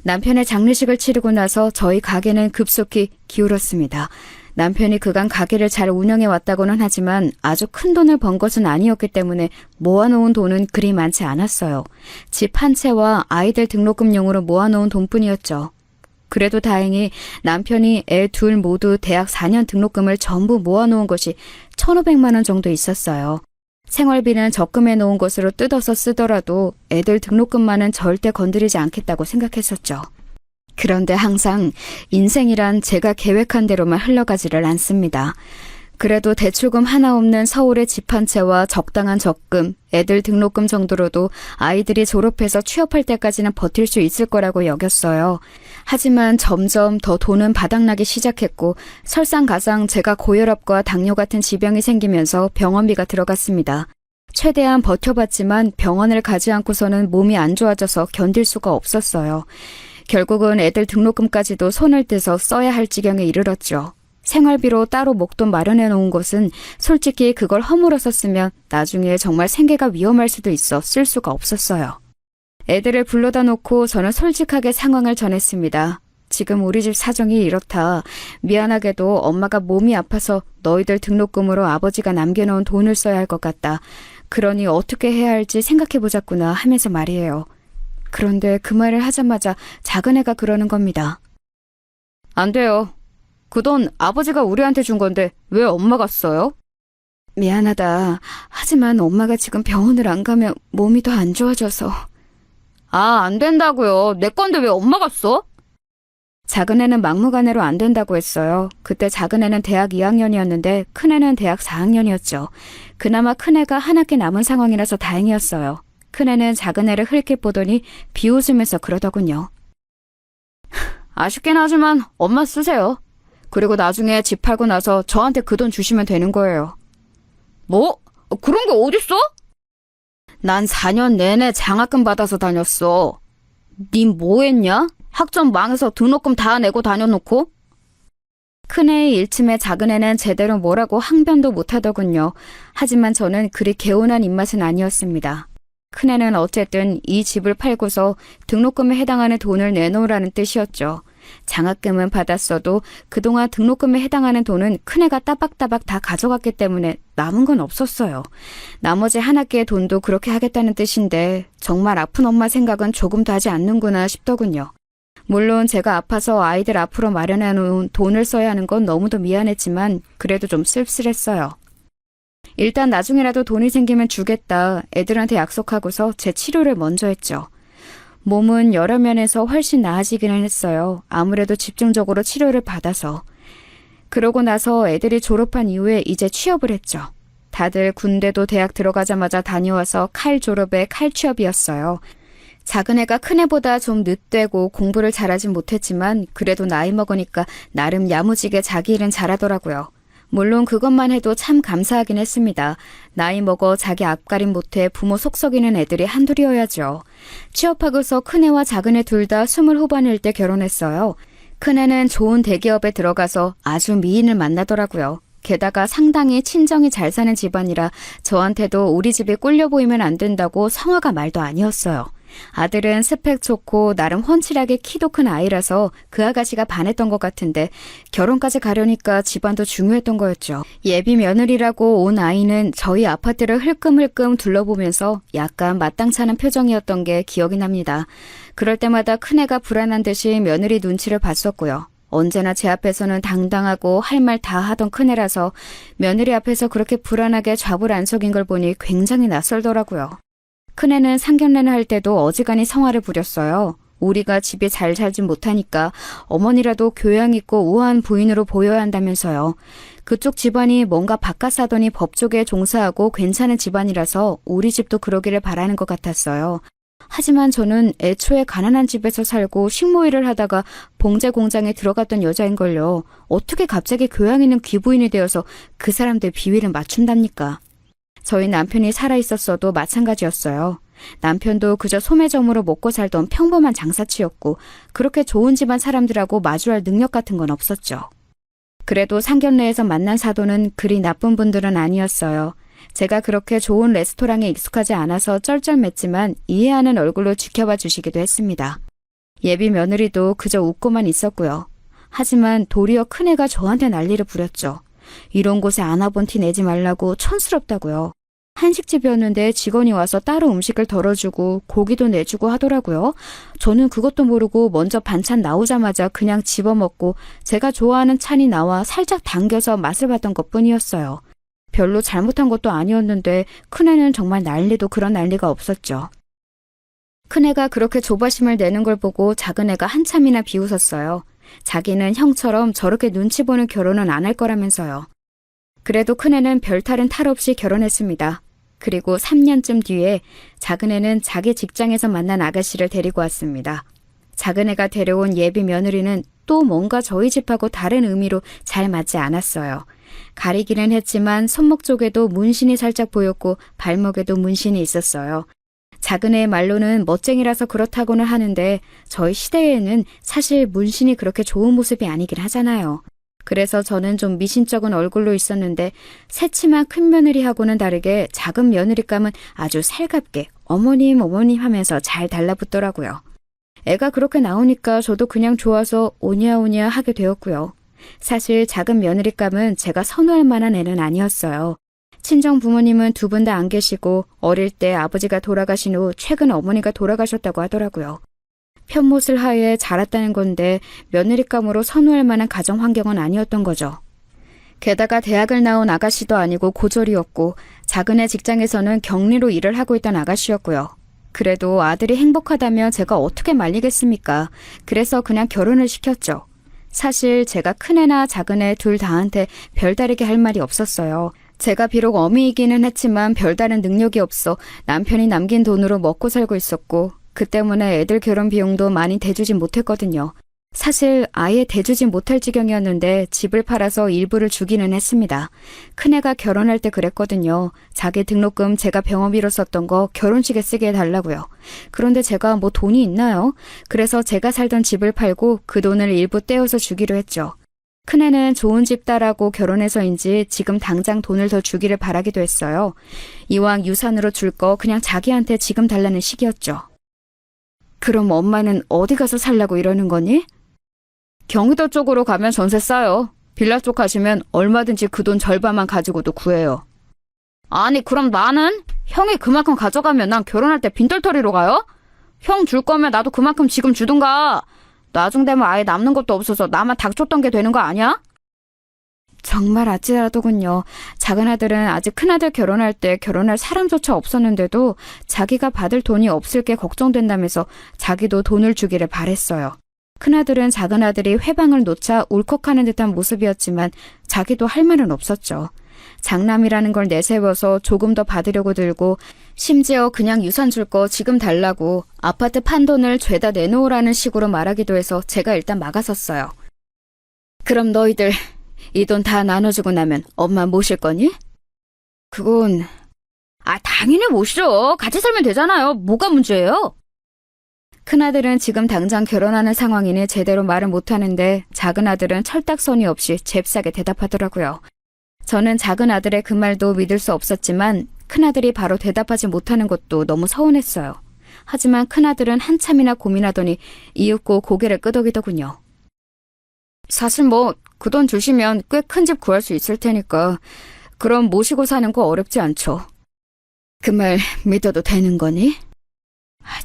남편의 장례식을 치르고 나서 저희 가게는 급속히 기울었습니다. 남편이 그간 가게를 잘 운영해 왔다고는 하지만 아주 큰 돈을 번 것은 아니었기 때문에 모아놓은 돈은 그리 많지 않았어요. 집 한 채와 아이들 등록금용으로 모아놓은 돈뿐이었죠. 그래도 다행히 남편이 애 둘 모두 대학 4년 등록금을 전부 모아놓은 것이 1,500만 원 정도 있었어요. 생활비는 적금해 놓은 것으로 뜯어서 쓰더라도 애들 등록금만은 절대 건드리지 않겠다고 생각했었죠. 그런데 항상 인생이란 제가 계획한 대로만 흘러가지를 않습니다. 그래도 대출금 하나 없는 서울의 집 한 채와 적당한 적금, 애들 등록금 정도로도 아이들이 졸업해서 취업할 때까지는 버틸 수 있을 거라고 여겼어요. 하지만 점점 더 돈은 바닥나기 시작했고 설상가상 제가 고혈압과 당뇨 같은 지병이 생기면서 병원비가 들어갔습니다. 최대한 버텨봤지만 병원을 가지 않고서는 몸이 안 좋아져서 견딜 수가 없었어요. 결국은 애들 등록금까지도 손을 떼서 써야 할 지경에 이르렀죠. 생활비로 따로 목돈 마련해 놓은 것은 솔직히 그걸 허물어서 쓰면 나중에 정말 생계가 위험할 수도 있어 쓸 수가 없었어요. 애들을 불러다 놓고 저는 솔직하게 상황을 전했습니다. 지금 우리 집 사정이 이렇다. 미안하게도 엄마가 몸이 아파서 너희들 등록금으로 아버지가 남겨놓은 돈을 써야 할 것 같다. 그러니 어떻게 해야 할지 생각해보자꾸나 하면서 말이에요. 그런데 그 말을 하자마자 작은 애가 그러는 겁니다. 안 돼요. 그 돈 아버지가 우리한테 준 건데 왜 엄마가 써요? 미안하다. 하지만 엄마가 지금 병원을 안 가면 몸이 더 안 좋아져서. 아, 안 된다고요. 내 건데 왜 엄마가 써? 작은 애는 막무가내로 안 된다고 했어요. 그때 작은 애는 대학 2학년이었는데 큰 애는 대학 4학년이었죠. 그나마 큰 애가 한 학기 남은 상황이라서 다행이었어요. 큰 애는 작은 애를 흘낏 보더니 비웃으면서 그러더군요. 아쉽긴 하지만 엄마 쓰세요. 그리고 나중에 집 팔고 나서 저한테 그 돈 주시면 되는 거예요. 뭐? 그런 게 어딨어? 난 4년 내내 장학금 받아서 다녔어. 님 뭐 했냐? 학점 망해서 등록금 다 내고 다녀놓고? 큰애의 일침에 작은애는 제대로 뭐라고 항변도 못하더군요. 하지만 저는 그리 개운한 입맛은 아니었습니다. 큰애는 어쨌든 이 집을 팔고서 등록금에 해당하는 돈을 내놓으라는 뜻이었죠. 장학금은 받았어도 그동안 등록금에 해당하는 돈은 큰애가 따박따박 다 가져갔기 때문에 남은 건 없었어요. 나머지 한 학기의 돈도 그렇게 하겠다는 뜻인데 정말 아픈 엄마 생각은 조금도 하지 않는구나 싶더군요. 물론 제가 아파서 아이들 앞으로 마련해 놓은 돈을 써야 하는 건 너무도 미안했지만 그래도 좀 씁쓸했어요. 일단 나중에라도 돈이 생기면 주겠다 애들한테 약속하고서 제 치료를 먼저 했죠. 몸은 여러 면에서 훨씬 나아지기는 했어요. 아무래도 집중적으로 치료를 받아서. 그러고 나서 애들이 졸업한 이후에 이제 취업을 했죠. 다들 군대도 대학 들어가자마자 다녀와서 칼 졸업에 칼 취업이었어요. 작은 애가 큰 애보다 좀 늦되고 공부를 잘하진 못했지만 그래도 나이 먹으니까 나름 야무지게 자기 일은 잘하더라고요. 물론 그것만 해도 참 감사하긴 했습니다. 나이 먹어 자기 앞가림 못해 부모 속 썩이는 애들이 한둘이어야죠. 취업하고서 큰애와 작은애 둘 다 20 후반일 때 결혼했어요. 큰애는 좋은 대기업에 들어가서 아주 미인을 만나더라고요. 게다가 상당히 친정이 잘 사는 집안이라 저한테도 우리 집이 꿀려 보이면 안 된다고 성화가 말도 아니었어요. 아들은 스펙 좋고 나름 훤칠하게 키도 큰 아이라서 그 아가씨가 반했던 것 같은데 결혼까지 가려니까 집안도 중요했던 거였죠. 예비 며느리라고 온 아이는 저희 아파트를 흘끔흘끔 둘러보면서 약간 마땅찮은 표정이었던 게 기억이 납니다. 그럴 때마다 큰애가 불안한 듯이 며느리 눈치를 봤었고요. 언제나 제 앞에서는 당당하고 할 말 다 하던 큰애라서 며느리 앞에서 그렇게 불안하게 좌불안석인 걸 보니 굉장히 낯설더라고요. 큰애는 상견례를 할 때도 어지간히 성화를 부렸어요. 우리가 집에 잘 살진 못하니까 어머니라도 교양 있고 우아한 부인으로 보여야 한다면서요. 그쪽 집안이 뭔가 바깥 사더니 법 쪽에 종사하고 괜찮은 집안이라서 우리 집도 그러기를 바라는 것 같았어요. 하지만 저는 애초에 가난한 집에서 살고 식모일을 하다가 봉제 공장에 들어갔던 여자인걸요. 어떻게 갑자기 교양 있는 귀부인이 되어서 그 사람들 비위를 맞춘답니까? 저희 남편이 살아있었어도 마찬가지였어요. 남편도 그저 소매점으로 먹고 살던 평범한 장사치였고 그렇게 좋은 집안 사람들하고 마주할 능력 같은 건 없었죠. 그래도 상견례에서 만난 사도는 그리 나쁜 분들은 아니었어요. 제가 그렇게 좋은 레스토랑에 익숙하지 않아서 쩔쩔맸지만 이해하는 얼굴로 지켜봐 주시기도 했습니다. 예비 며느리도 그저 웃고만 있었고요. 하지만 도리어 큰애가 저한테 난리를 부렸죠. 이런 곳에 안 와본 티 내지 말라고 촌스럽다고요. 한식집이었는데 직원이 와서 따로 음식을 덜어주고 고기도 내주고 하더라고요. 저는 그것도 모르고 먼저 반찬 나오자마자 그냥 집어먹고 제가 좋아하는 찬이 나와 살짝 당겨서 맛을 봤던 것뿐이었어요. 별로 잘못한 것도 아니었는데 큰애는 정말 난리도 그런 난리가 없었죠. 큰애가 그렇게 조바심을 내는 걸 보고 작은애가 한참이나 비웃었어요. 자기는 형처럼 저렇게 눈치 보는 결혼은 안 할 거라면서요. 그래도 큰애는 별탈은 탈 없이 결혼했습니다. 그리고 3년쯤 뒤에 작은애는 자기 직장에서 만난 아가씨를 데리고 왔습니다. 작은애가 데려온 예비 며느리는 또 뭔가 저희 집하고 다른 의미로 잘 맞지 않았어요. 가리기는 했지만 손목 쪽에도 문신이 살짝 보였고 발목에도 문신이 있었어요. 작은애의 말로는 멋쟁이라서 그렇다고는 하는데 저희 시대에는 사실 문신이 그렇게 좋은 모습이 아니긴 하잖아요. 그래서 저는 좀 미신쩍은 얼굴로 있었는데 새치만 큰 며느리하고는 다르게 작은 며느리감은 아주 살갑게 어머님 어머님 하면서 잘 달라붙더라고요. 애가 그렇게 나오니까 저도 그냥 좋아서 오냐오냐 하게 되었고요. 사실 작은 며느리감은 제가 선호할 만한 애는 아니었어요. 친정 부모님은 두 분 다 안 계시고 어릴 때 아버지가 돌아가신 후 최근 어머니가 돌아가셨다고 하더라고요. 편못을 하에 자랐다는 건데 며느리감으로 선호할 만한 가정 환경은 아니었던 거죠. 게다가 대학을 나온 아가씨도 아니고 고졸이었고 작은애 직장에서는 격리로 일을 하고 있던 아가씨였고요. 그래도 아들이 행복하다면 제가 어떻게 말리겠습니까? 그래서 그냥 결혼을 시켰죠. 사실 제가 큰애나 작은애 둘 다한테 별다르게 할 말이 없었어요. 제가 비록 어미이기는 했지만 별다른 능력이 없어 남편이 남긴 돈으로 먹고 살고 있었고 그 때문에 애들 결혼 비용도 많이 대주진 못했거든요. 사실 아예 대주진 못할 지경이었는데 집을 팔아서 일부를 주기는 했습니다. 큰애가 결혼할 때 그랬거든요. 자기 등록금 제가 병원비로 썼던 거 결혼식에 쓰게 해달라고요. 그런데 제가 뭐 돈이 있나요? 그래서 제가 살던 집을 팔고 그 돈을 일부 떼어서 주기로 했죠. 큰애는 좋은 집 딸하고 결혼해서인지 지금 당장 돈을 더 주기를 바라기도 했어요. 이왕 유산으로 줄 거 그냥 자기한테 지금 달라는 식이었죠. 그럼 엄마는 어디 가서 살라고 이러는 거니? 경기도 쪽으로 가면 전세 싸요. 빌라 쪽 가시면 얼마든지 그 돈 절반만 가지고도 구해요. 아니 그럼 나는? 형이 그만큼 가져가면 난 결혼할 때 빈털터리로 가요? 형 줄 거면 나도 그만큼 지금 주든가. 나중 되면 아예 남는 것도 없어서 나만 닥쳤던 게 되는 거 아니야? 정말 아찔하더군요. 작은아들은 아직 큰아들 결혼할 때 결혼할 사람조차 없었는데도 자기가 받을 돈이 없을 게 걱정된다면서 자기도 돈을 주기를 바랬어요. 큰아들은 작은아들이 회방을 놓자 울컥하는 듯한 모습이었지만 자기도 할 말은 없었죠. 장남이라는 걸 내세워서 조금 더 받으려고 들고 심지어 그냥 유산 줄 거 지금 달라고 아파트 판 돈을 죄다 내놓으라는 식으로 말하기도 해서 제가 일단 막아섰어요. 그럼 너희들 이 돈 다 나눠주고 나면 엄마 모실 거니? 그건... 당연히 모시죠. 같이 살면 되잖아요. 뭐가 문제예요? 큰아들은 지금 당장 결혼하는 상황이니 제대로 말을 못하는데 작은아들은 철딱서니 없이 잽싸게 대답하더라고요. 저는 작은아들의 그 말도 믿을 수 없었지만 큰아들이 바로 대답하지 못하는 것도 너무 서운했어요. 하지만 큰아들은 한참이나 고민하더니 이윽고 고개를 끄덕이더군요. 사실 뭐 그 돈 주시면 꽤 큰 집 구할 수 있을 테니까 그럼 모시고 사는 거 어렵지 않죠. 그 말 믿어도 되는 거니?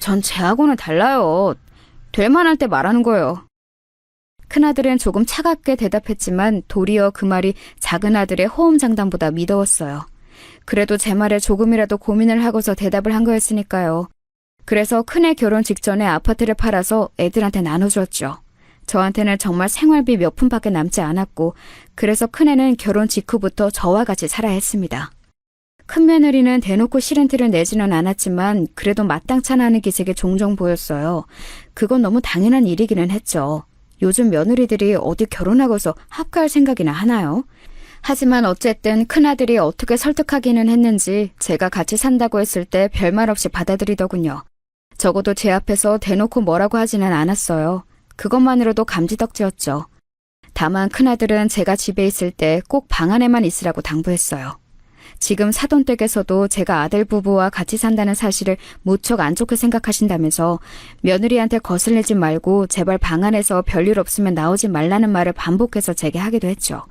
전 쟤하고는 달라요. 될 만할 때 말하는 거예요. 큰아들은 조금 차갑게 대답했지만 도리어 그 말이 작은아들의 호언장담보다 미더웠어요. 그래도 제 말에 조금이라도 고민을 하고서 대답을 한 거였으니까요. 그래서 큰애 결혼 직전에 아파트를 팔아서 애들한테 나눠주었죠. 저한테는 정말 생활비 몇 푼밖에 남지 않았고 그래서 큰애는 결혼 직후부터 저와 같이 살아야 했습니다. 큰며느리는 대놓고 싫은 티를 내지는 않았지만 그래도 마땅찮아하는 기색이 종종 보였어요. 그건 너무 당연한 일이기는 했죠. 요즘 며느리들이 어디 결혼하고서 합가할 생각이나 하나요? 하지만 어쨌든 큰아들이 어떻게 설득하기는 했는지 제가 같이 산다고 했을 때 별말 없이 받아들이더군요. 적어도 제 앞에서 대놓고 뭐라고 하지는 않았어요. 그것만으로도 감지덕지였죠. 다만 큰아들은 제가 집에 있을 때 꼭 방 안에만 있으라고 당부했어요. 지금 사돈댁에서도 제가 아들 부부와 같이 산다는 사실을 무척 안 좋게 생각하신다면서 며느리한테 거슬리지 말고 제발 방 안에서 별일 없으면 나오지 말라는 말을 반복해서 제게 하기도 했죠.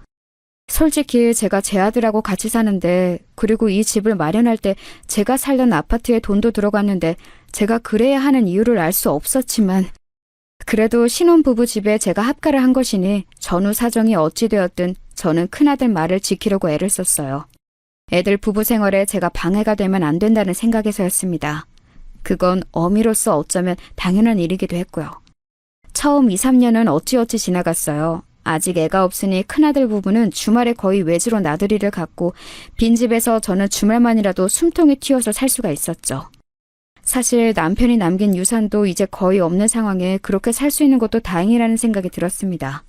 솔직히 제가 제 아들하고 같이 사는데, 그리고 이 집을 마련할 때 제가 살던 아파트에 돈도 들어갔는데 제가 그래야 하는 이유를 알 수 없었지만, 그래도 신혼부부 집에 제가 합가를 한 것이니 전후 사정이 어찌 되었든 저는 큰아들 말을 지키려고 애를 썼어요. 애들 부부 생활에 제가 방해가 되면 안 된다는 생각에서였습니다. 그건 어미로서 어쩌면 당연한 일이기도 했고요. 처음 2, 3년은 어찌어찌 지나갔어요. 아직 애가 없으니 큰아들 부부는 주말에 거의 외지로 나들이를 갔고 빈집에서 저는 주말만이라도 숨통이 튀어서 살 수가 있었죠. 사실 남편이 남긴 유산도 이제 거의 없는 상황에 그렇게 살 수 있는 것도 다행이라는 생각이 들었습니다.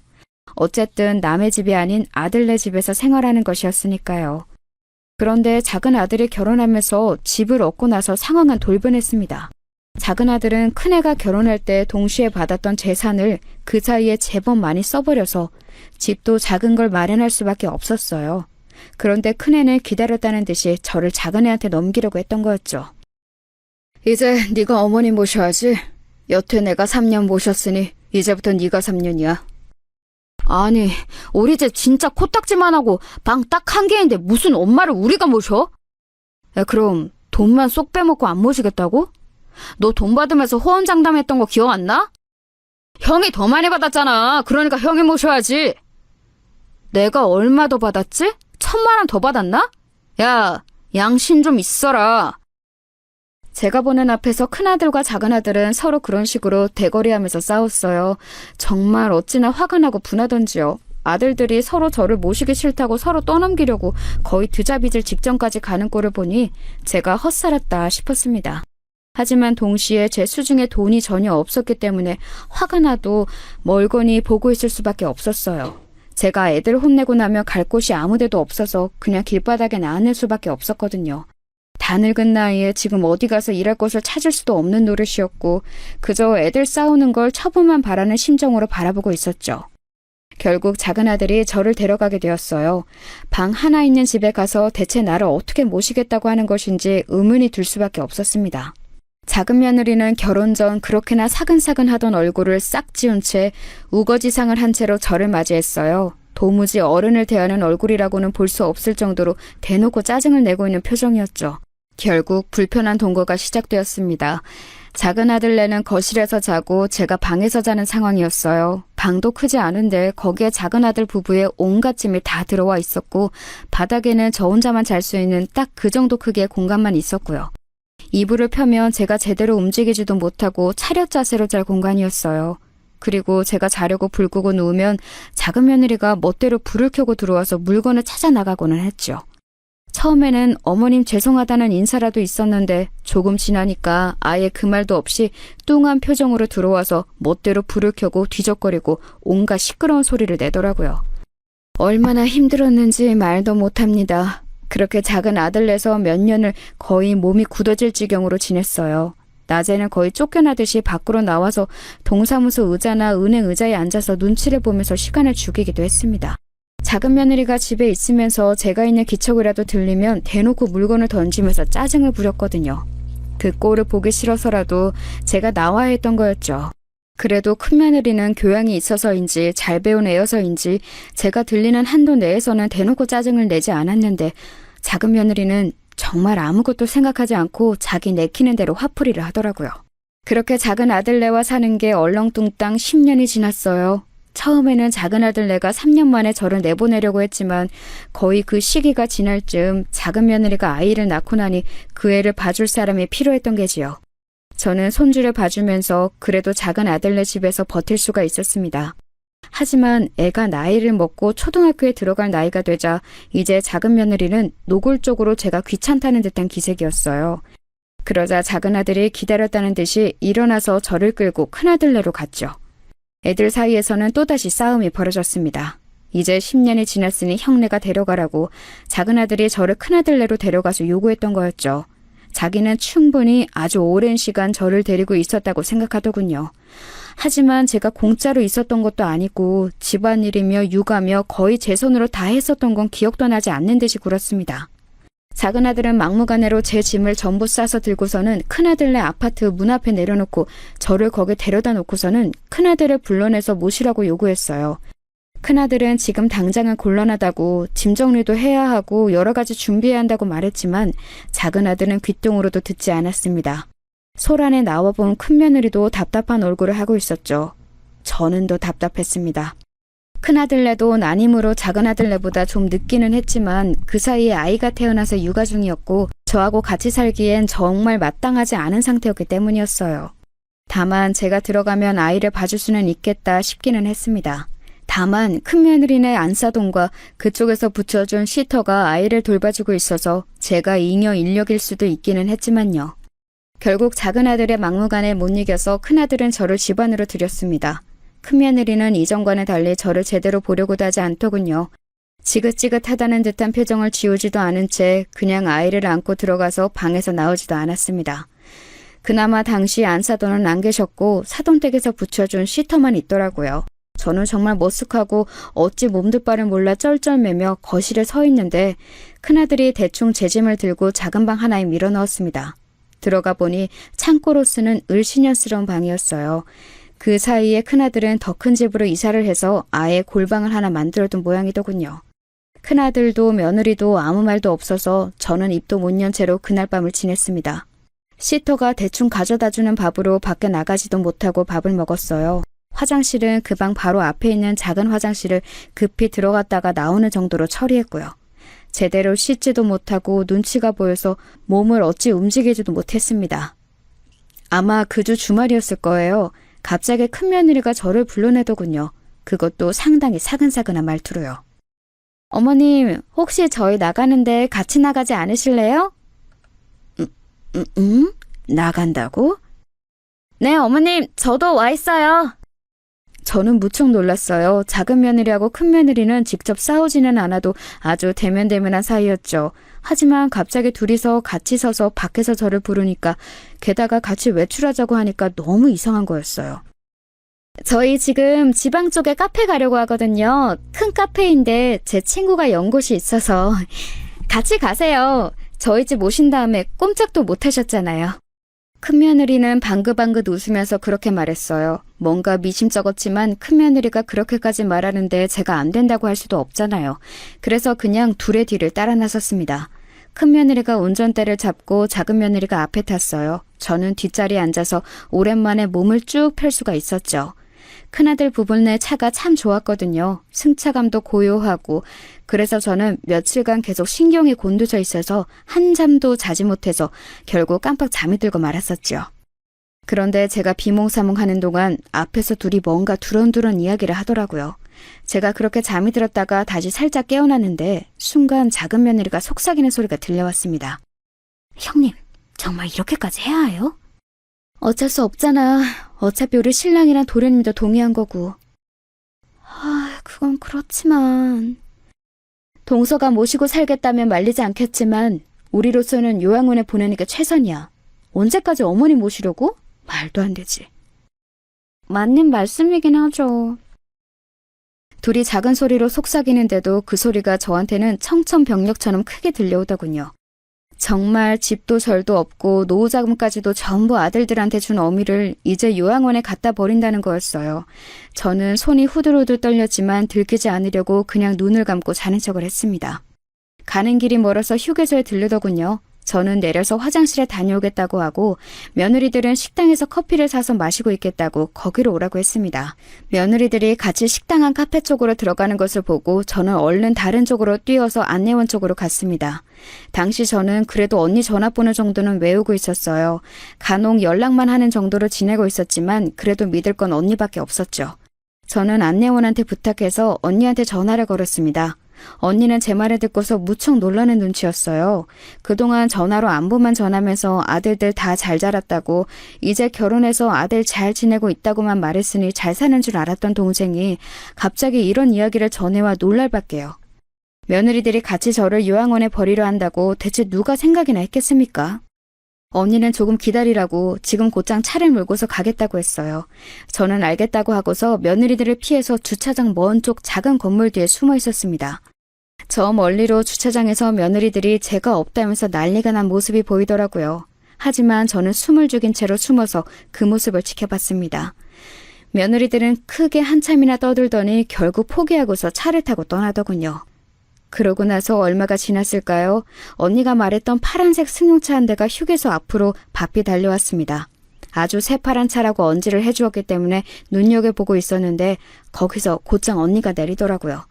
어쨌든 남의 집이 아닌 아들네 집에서 생활하는 것이었으니까요. 그런데 작은 아들이 결혼하면서 집을 얻고 나서 상황은 돌변했습니다. 작은 아들은 큰애가 결혼할 때 동시에 받았던 재산을 그 사이에 제법 많이 써버려서 집도 작은 걸 마련할 수밖에 없었어요. 그런데 큰애는 기다렸다는 듯이 저를 작은애한테 넘기려고 했던 거였죠. 이제 네가 어머니 모셔야지. 여태 내가 3년 모셨으니 이제부터 네가 3년이야. 아니, 우리 집 진짜 코딱지만 하고 방 딱 한 개인데 무슨 엄마를 우리가 모셔? 야, 그럼 돈만 쏙 빼먹고 안 모시겠다고? 너 돈 받으면서 호언장담했던 거 기억 안 나? 형이 더 많이 받았잖아. 그러니까 형이 모셔야지. 내가 얼마 더 받았지? 1,000만 원 더 받았나? 야, 양심 좀 있어라. 제가 보는 앞에서 큰아들과 작은아들은 서로 그런 식으로 대거리하면서 싸웠어요. 정말 어찌나 화가 나고 분하던지요. 아들들이 서로 저를 모시기 싫다고 서로 떠넘기려고 거의 드자빚을 직전까지 가는 꼴을 보니 제가 헛살았다 싶었습니다. 하지만 동시에 제 수중에 돈이 전혀 없었기 때문에 화가 나도 멀거니 보고 있을 수밖에 없었어요. 제가 애들 혼내고 나면 갈 곳이 아무 데도 없어서 그냥 길바닥에 나앉을 수밖에 없었거든요. 다 늙은 나이에 지금 어디 가서 일할 곳을 찾을 수도 없는 노릇이었고 그저 애들 싸우는 걸 처분만 바라는 심정으로 바라보고 있었죠. 결국 작은 아들이 저를 데려가게 되었어요. 방 하나 있는 집에 가서 대체 나를 어떻게 모시겠다고 하는 것인지 의문이 들 수밖에 없었습니다. 작은 며느리는 결혼 전 그렇게나 사근사근 하던 얼굴을 싹 지운 채 우거지상을 한 채로 저를 맞이했어요. 도무지 어른을 대하는 얼굴이라고는 볼 수 없을 정도로 대놓고 짜증을 내고 있는 표정이었죠. 결국 불편한 동거가 시작되었습니다. 작은 아들네는 거실에서 자고 제가 방에서 자는 상황이었어요. 방도 크지 않은데 거기에 작은 아들 부부의 온갖 짐이 다 들어와 있었고 바닥에는 저 혼자만 잘 수 있는 딱 그 정도 크기의 공간만 있었고요. 이불을 펴면 제가 제대로 움직이지도 못하고 차렷 자세로 잘 공간이었어요. 그리고 제가 자려고 불 끄고 누우면 작은 며느리가 멋대로 불을 켜고 들어와서 물건을 찾아 나가고는 했죠. 처음에는 어머님 죄송하다는 인사라도 있었는데 조금 지나니까 아예 그 말도 없이 뚱한 표정으로 들어와서 멋대로 불을 켜고 뒤적거리고 온갖 시끄러운 소리를 내더라고요. 얼마나 힘들었는지 말도 못합니다. 그렇게 작은 아들 내서 몇 년을 거의 몸이 굳어질 지경으로 지냈어요. 낮에는 거의 쫓겨나듯이 밖으로 나와서 동사무소 의자나 은행 의자에 앉아서 눈치를 보면서 시간을 죽이기도 했습니다. 작은 며느리가 집에 있으면서 제가 있는 기척이라도 들리면 대놓고 물건을 던지면서 짜증을 부렸거든요. 그 꼴을 보기 싫어서라도 제가 나와야 했던 거였죠. 그래도 큰 며느리는 교양이 있어서인지 잘 배운 애여서인지 제가 들리는 한도 내에서는 대놓고 짜증을 내지 않았는데 작은 며느리는 정말 아무것도 생각하지 않고 자기 내키는 대로 화풀이를 하더라고요. 그렇게 작은 아들네와 사는 게 얼렁뚱땅 10년이 지났어요. 처음에는 작은 아들네가 3년 만에 저를 내보내려고 했지만 거의 그 시기가 지날 즈음 작은 며느리가 아이를 낳고 나니 그 애를 봐줄 사람이 필요했던 게지요. 저는 손주를 봐주면서 그래도 작은 아들네 집에서 버틸 수가 있었습니다. 하지만 애가 나이를 먹고 초등학교에 들어갈 나이가 되자 이제 작은 며느리는 노골적으로 제가 귀찮다는 듯한 기색이었어요. 그러자 작은 아들이 기다렸다는 듯이 일어나서 저를 끌고 큰아들네로 갔죠. 애들 사이에서는 또다시 싸움이 벌어졌습니다. 이제 10년이 지났으니 형네가 데려가라고 작은 아들이 저를 큰아들네로 데려가서 요구했던 거였죠. 자기는 충분히 아주 오랜 시간 저를 데리고 있었다고 생각하더군요. 하지만 제가 공짜로 있었던 것도 아니고 집안일이며 육아며 거의 제 손으로 다 했었던 건 기억도 나지 않는 듯이 굴었습니다. 작은 아들은 막무가내로 제 짐을 전부 싸서 들고서는 큰아들네 아파트 문 앞에 내려놓고 저를 거기 데려다 놓고서는 큰아들을 불러내서 모시라고 요구했어요. 큰아들은 지금 당장은 곤란하다고 짐 정리도 해야 하고 여러 가지 준비해야 한다고 말했지만 작은 아들은 귓등으로도 듣지 않았습니다. 소란에 나와본 큰며느리도 답답한 얼굴을 하고 있었죠. 저는 더 답답했습니다. 큰아들네도 난임으로 작은아들네보다 좀 늦기는 했지만 그 사이에 아이가 태어나서 육아 중이었고 저하고 같이 살기엔 정말 마땅하지 않은 상태였기 때문이었어요. 다만 제가 들어가면 아이를 봐줄 수는 있겠다 싶기는 했습니다. 다만 큰며느리네 안사돈과 그쪽에서 붙여준 시터가 아이를 돌봐주고 있어서 제가 잉여 인력일 수도 있기는 했지만요. 결국 작은아들의 막무가내 못 이겨서 큰아들은 저를 집 안으로 들였습니다. 큰며느리는 이전과는 달리 저를 제대로 보려고도 하지 않더군요. 지긋지긋하다는 듯한 표정을 지우지도 않은 채 그냥 아이를 안고 들어가서 방에서 나오지도 않았습니다. 그나마 당시 안사돈은 안 계셨고 사돈댁에서 붙여준 시터만 있더라고요. 저는 정말 머쓱하고 어찌 몸둘 바를 몰라 쩔쩔매며 거실에 서 있는데 큰아들이 대충 제 짐을 들고 작은 방 하나에 밀어넣었습니다. 들어가 보니 창고로 쓰는 을씨년스러운 방이었어요. 그 사이에 큰아들은 더 큰 집으로 이사를 해서 아예 골방을 하나 만들어둔 모양이더군요. 큰아들도 며느리도 아무 말도 없어서 저는 입도 못 연 채로 그날 밤을 지냈습니다. 시터가 대충 가져다주는 밥으로 밖에 나가지도 못하고 밥을 먹었어요. 화장실은 그 방 바로 앞에 있는 작은 화장실을 급히 들어갔다가 나오는 정도로 처리했고요. 제대로 씻지도 못하고 눈치가 보여서 몸을 어찌 움직이지도 못했습니다. 아마 그 주 주말이었을 거예요. 갑자기 큰며느리가 저를 불러내더군요. 그것도 상당히 사근사근한 말투로요. 어머님, 혹시 저희 나가는데 같이 나가지 않으실래요? 나간다고? 네, 어머님, 저도 와 있어요. 저는 무척 놀랐어요. 작은 며느리하고 큰 며느리는 직접 싸우지는 않아도 아주 대면대면한 사이였죠. 하지만 갑자기 둘이서 같이 서서 밖에서 저를 부르니까 게다가 같이 외출하자고 하니까 너무 이상한 거였어요. 저희 지금 지방 쪽에 카페 가려고 하거든요. 큰 카페인데 제 친구가 연 곳이 있어서 같이 가세요. 저희 집 오신 다음에 꼼짝도 못 하셨잖아요. 큰며느리는 방긋방긋 웃으면서 그렇게 말했어요. 뭔가 미심쩍었지만 큰며느리가 그렇게까지 말하는데 제가 안 된다고 할 수도 없잖아요. 그래서 그냥 둘의 뒤를 따라 나섰습니다. 큰며느리가 운전대를 잡고 작은며느리가 앞에 탔어요. 저는 뒷자리에 앉아서 오랜만에 몸을 쭉 펼 수가 있었죠. 큰아들 부부네 차가 참 좋았거든요. 승차감도 고요하고 그래서 저는 며칠간 계속 신경이 곤두서 있어서 한잠도 자지 못해서 결국 깜빡 잠이 들고 말았었죠. 그런데 제가 비몽사몽하는 동안 앞에서 둘이 뭔가 두런두런 이야기를 하더라고요. 제가 그렇게 잠이 들었다가 다시 살짝 깨어났는데 순간 작은 며느리가 속삭이는 소리가 들려왔습니다. 형님, 정말 이렇게까지 해야 해요? 어쩔 수 없잖아. 어차피 우리 신랑이랑 도련님도 동의한 거고. 그건 그렇지만... 동서가 모시고 살겠다면 말리지 않겠지만 우리로서는 요양원에 보내는 게 최선이야. 언제까지 어머니 모시려고? 말도 안 되지. 맞는 말씀이긴 하죠. 둘이 작은 소리로 속삭이는데도 그 소리가 저한테는 청천벽력처럼 크게 들려오더군요. 정말 집도 절도 없고 노후자금까지도 전부 아들들한테 준 어미를 이제 요양원에 갖다 버린다는 거였어요. 저는 손이 후들후들 떨렸지만 들키지 않으려고 그냥 눈을 감고 자는 척을 했습니다. 가는 길이 멀어서 휴게소에 들르더군요. 저는 내려서 화장실에 다녀오겠다고 하고 며느리들은 식당에서 커피를 사서 마시고 있겠다고 거기로 오라고 했습니다. 며느리들이 같이 식당 안 카페 쪽으로 들어가는 것을 보고 저는 얼른 다른 쪽으로 뛰어서 안내원 쪽으로 갔습니다. 당시 저는 그래도 언니 전화번호 정도는 외우고 있었어요. 간혹 연락만 하는 정도로 지내고 있었지만 그래도 믿을 건 언니밖에 없었죠. 저는 안내원한테 부탁해서 언니한테 전화를 걸었습니다. 언니는 제 말을 듣고서 무척 놀라는 눈치였어요. 그동안 전화로 안부만 전하면서 아들들 다 잘 자랐다고, 이제 결혼해서 아들 잘 지내고 있다고만 말했으니 잘 사는 줄 알았던 동생이 갑자기 이런 이야기를 전해와 놀랄 밖에요. 며느리들이 같이 저를 요양원에 버리려 한다고 대체 누가 생각이나 했겠습니까? 언니는 조금 기다리라고 지금 곧장 차를 몰고서 가겠다고 했어요. 저는 알겠다고 하고서 며느리들을 피해서 주차장 먼 쪽 작은 건물 뒤에 숨어 있었습니다. 저 멀리로 주차장에서 며느리들이 제가 없다면서 난리가 난 모습이 보이더라고요. 하지만 저는 숨을 죽인 채로 숨어서 그 모습을 지켜봤습니다. 며느리들은 크게 한참이나 떠들더니 결국 포기하고서 차를 타고 떠나더군요. 그러고 나서 얼마가 지났을까요? 언니가 말했던 파란색 승용차 한 대가 휴게소 앞으로 바삐 달려왔습니다. 아주 새파란 차라고 언지를 해주었기 때문에 눈여겨보고 있었는데 거기서 곧장 언니가 내리더라고요.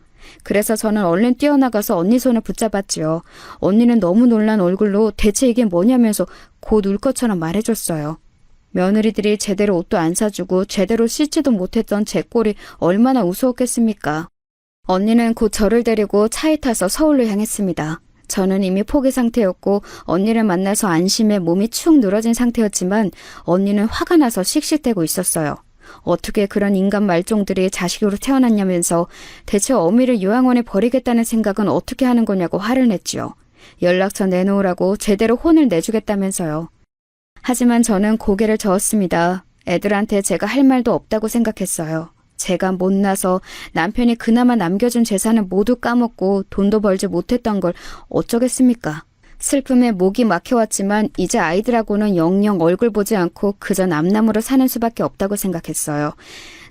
그래서 저는 얼른 뛰어나가서 언니 손을 붙잡았지요. 언니는 너무 놀란 얼굴로 대체 이게 뭐냐면서 곧 울 것처럼 말해줬어요. 며느리들이 제대로 옷도 안 사주고 제대로 씻지도 못했던 제 꼴이 얼마나 우스웠겠습니까? 언니는 곧 저를 데리고 차에 타서 서울로 향했습니다. 저는 이미 포기 상태였고 언니를 만나서 안심해 몸이 축 늘어진 상태였지만 언니는 화가 나서 씩씩대고 있었어요. 어떻게 그런 인간 말종들이 자식으로 태어났냐면서 대체 어미를 요양원에 버리겠다는 생각은 어떻게 하는 거냐고 화를 냈지요. 연락처 내놓으라고 제대로 혼을 내주겠다면서요. 하지만 저는 고개를 저었습니다. 애들한테 제가 할 말도 없다고 생각했어요. 제가 못나서 남편이 그나마 남겨준 재산을 모두 까먹고 돈도 벌지 못했던 걸 어쩌겠습니까? 슬픔에 목이 막혀왔지만 이제 아이들하고는 영영 얼굴 보지 않고 그저 남남으로 사는 수밖에 없다고 생각했어요.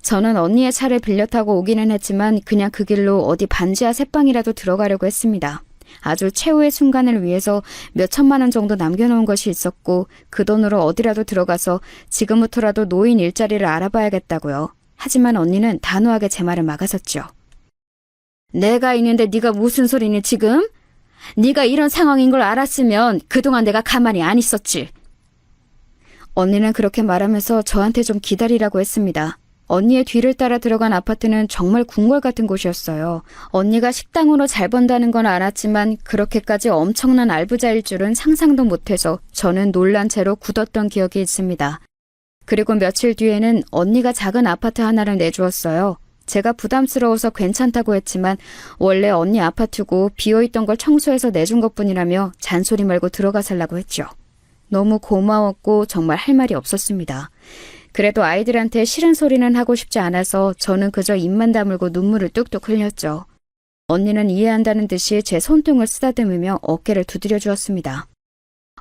저는 언니의 차를 빌려 타고 오기는 했지만 그냥 그 길로 어디 반지하 새방이라도 들어가려고 했습니다. 아주 최후의 순간을 위해서 몇 천만 원 정도 남겨놓은 것이 있었고 그 돈으로 어디라도 들어가서 지금부터라도 노인 일자리를 알아봐야겠다고요. 하지만 언니는 단호하게 제 말을 막아섰죠. 내가 있는데 네가 무슨 소리니 지금? 네가 이런 상황인 걸 알았으면 그동안 내가 가만히 안 있었지. 언니는 그렇게 말하면서 저한테 좀 기다리라고 했습니다. 언니의 뒤를 따라 들어간 아파트는 정말 궁궐 같은 곳이었어요. 언니가 식당으로 잘 번다는 건 알았지만 그렇게까지 엄청난 알부자일 줄은 상상도 못해서 저는 놀란 채로 굳었던 기억이 있습니다. 그리고 며칠 뒤에는 언니가 작은 아파트 하나를 내주었어요. 제가 부담스러워서 괜찮다고 했지만 원래 언니 아파트고 비어있던 걸 청소해서 내준 것뿐이라며 잔소리 말고 들어가 살라고 했죠. 너무 고마웠고 정말 할 말이 없었습니다. 그래도 아이들한테 싫은 소리는 하고 싶지 않아서 저는 그저 입만 다물고 눈물을 뚝뚝 흘렸죠. 언니는 이해한다는 듯이 제 손등을 쓰다듬으며 어깨를 두드려 주었습니다.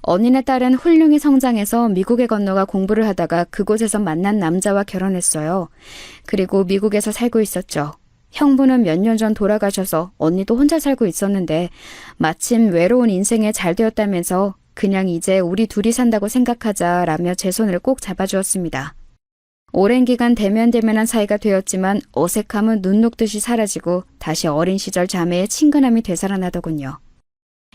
언니네 딸은 훌륭히 성장해서 미국에 건너가 공부를 하다가 그곳에서 만난 남자와 결혼했어요. 그리고 미국에서 살고 있었죠. 형부는 몇 년 전 돌아가셔서 언니도 혼자 살고 있었는데 마침 외로운 인생에 잘 되었다면서 그냥 이제 우리 둘이 산다고 생각하자라며 제 손을 꼭 잡아주었습니다. 오랜 기간 대면대면한 사이가 되었지만 어색함은 눈 녹듯이 사라지고 다시 어린 시절 자매의 친근함이 되살아나더군요.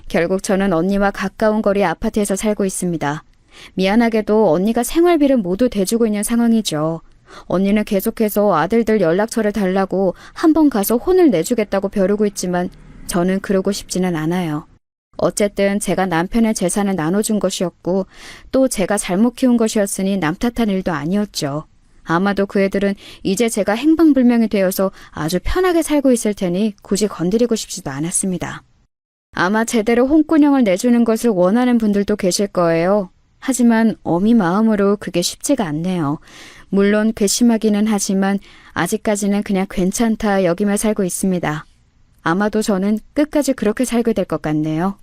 결국 저는 언니와 가까운 거리 아파트에서 살고 있습니다. 미안하게도 언니가 생활비를 모두 대주고 있는 상황이죠. 언니는 계속해서 아들들 연락처를 달라고 한번 가서 혼을 내주겠다고 벼르고 있지만 저는 그러고 싶지는 않아요. 어쨌든 제가 남편의 재산을 나눠준 것이었고 또 제가 잘못 키운 것이었으니 남 탓한 일도 아니었죠. 아마도 그 애들은 이제 제가 행방불명이 되어서 아주 편하게 살고 있을 테니 굳이 건드리고 싶지도 않았습니다. 아마 제대로 혼꾸녕을 내주는 것을 원하는 분들도 계실 거예요. 하지만 어미 마음으로 그게 쉽지가 않네요. 물론 괘씸하기는 하지만 아직까지는 그냥 괜찮다 여기며 살고 있습니다. 아마도 저는 끝까지 그렇게 살게 될 것 같네요.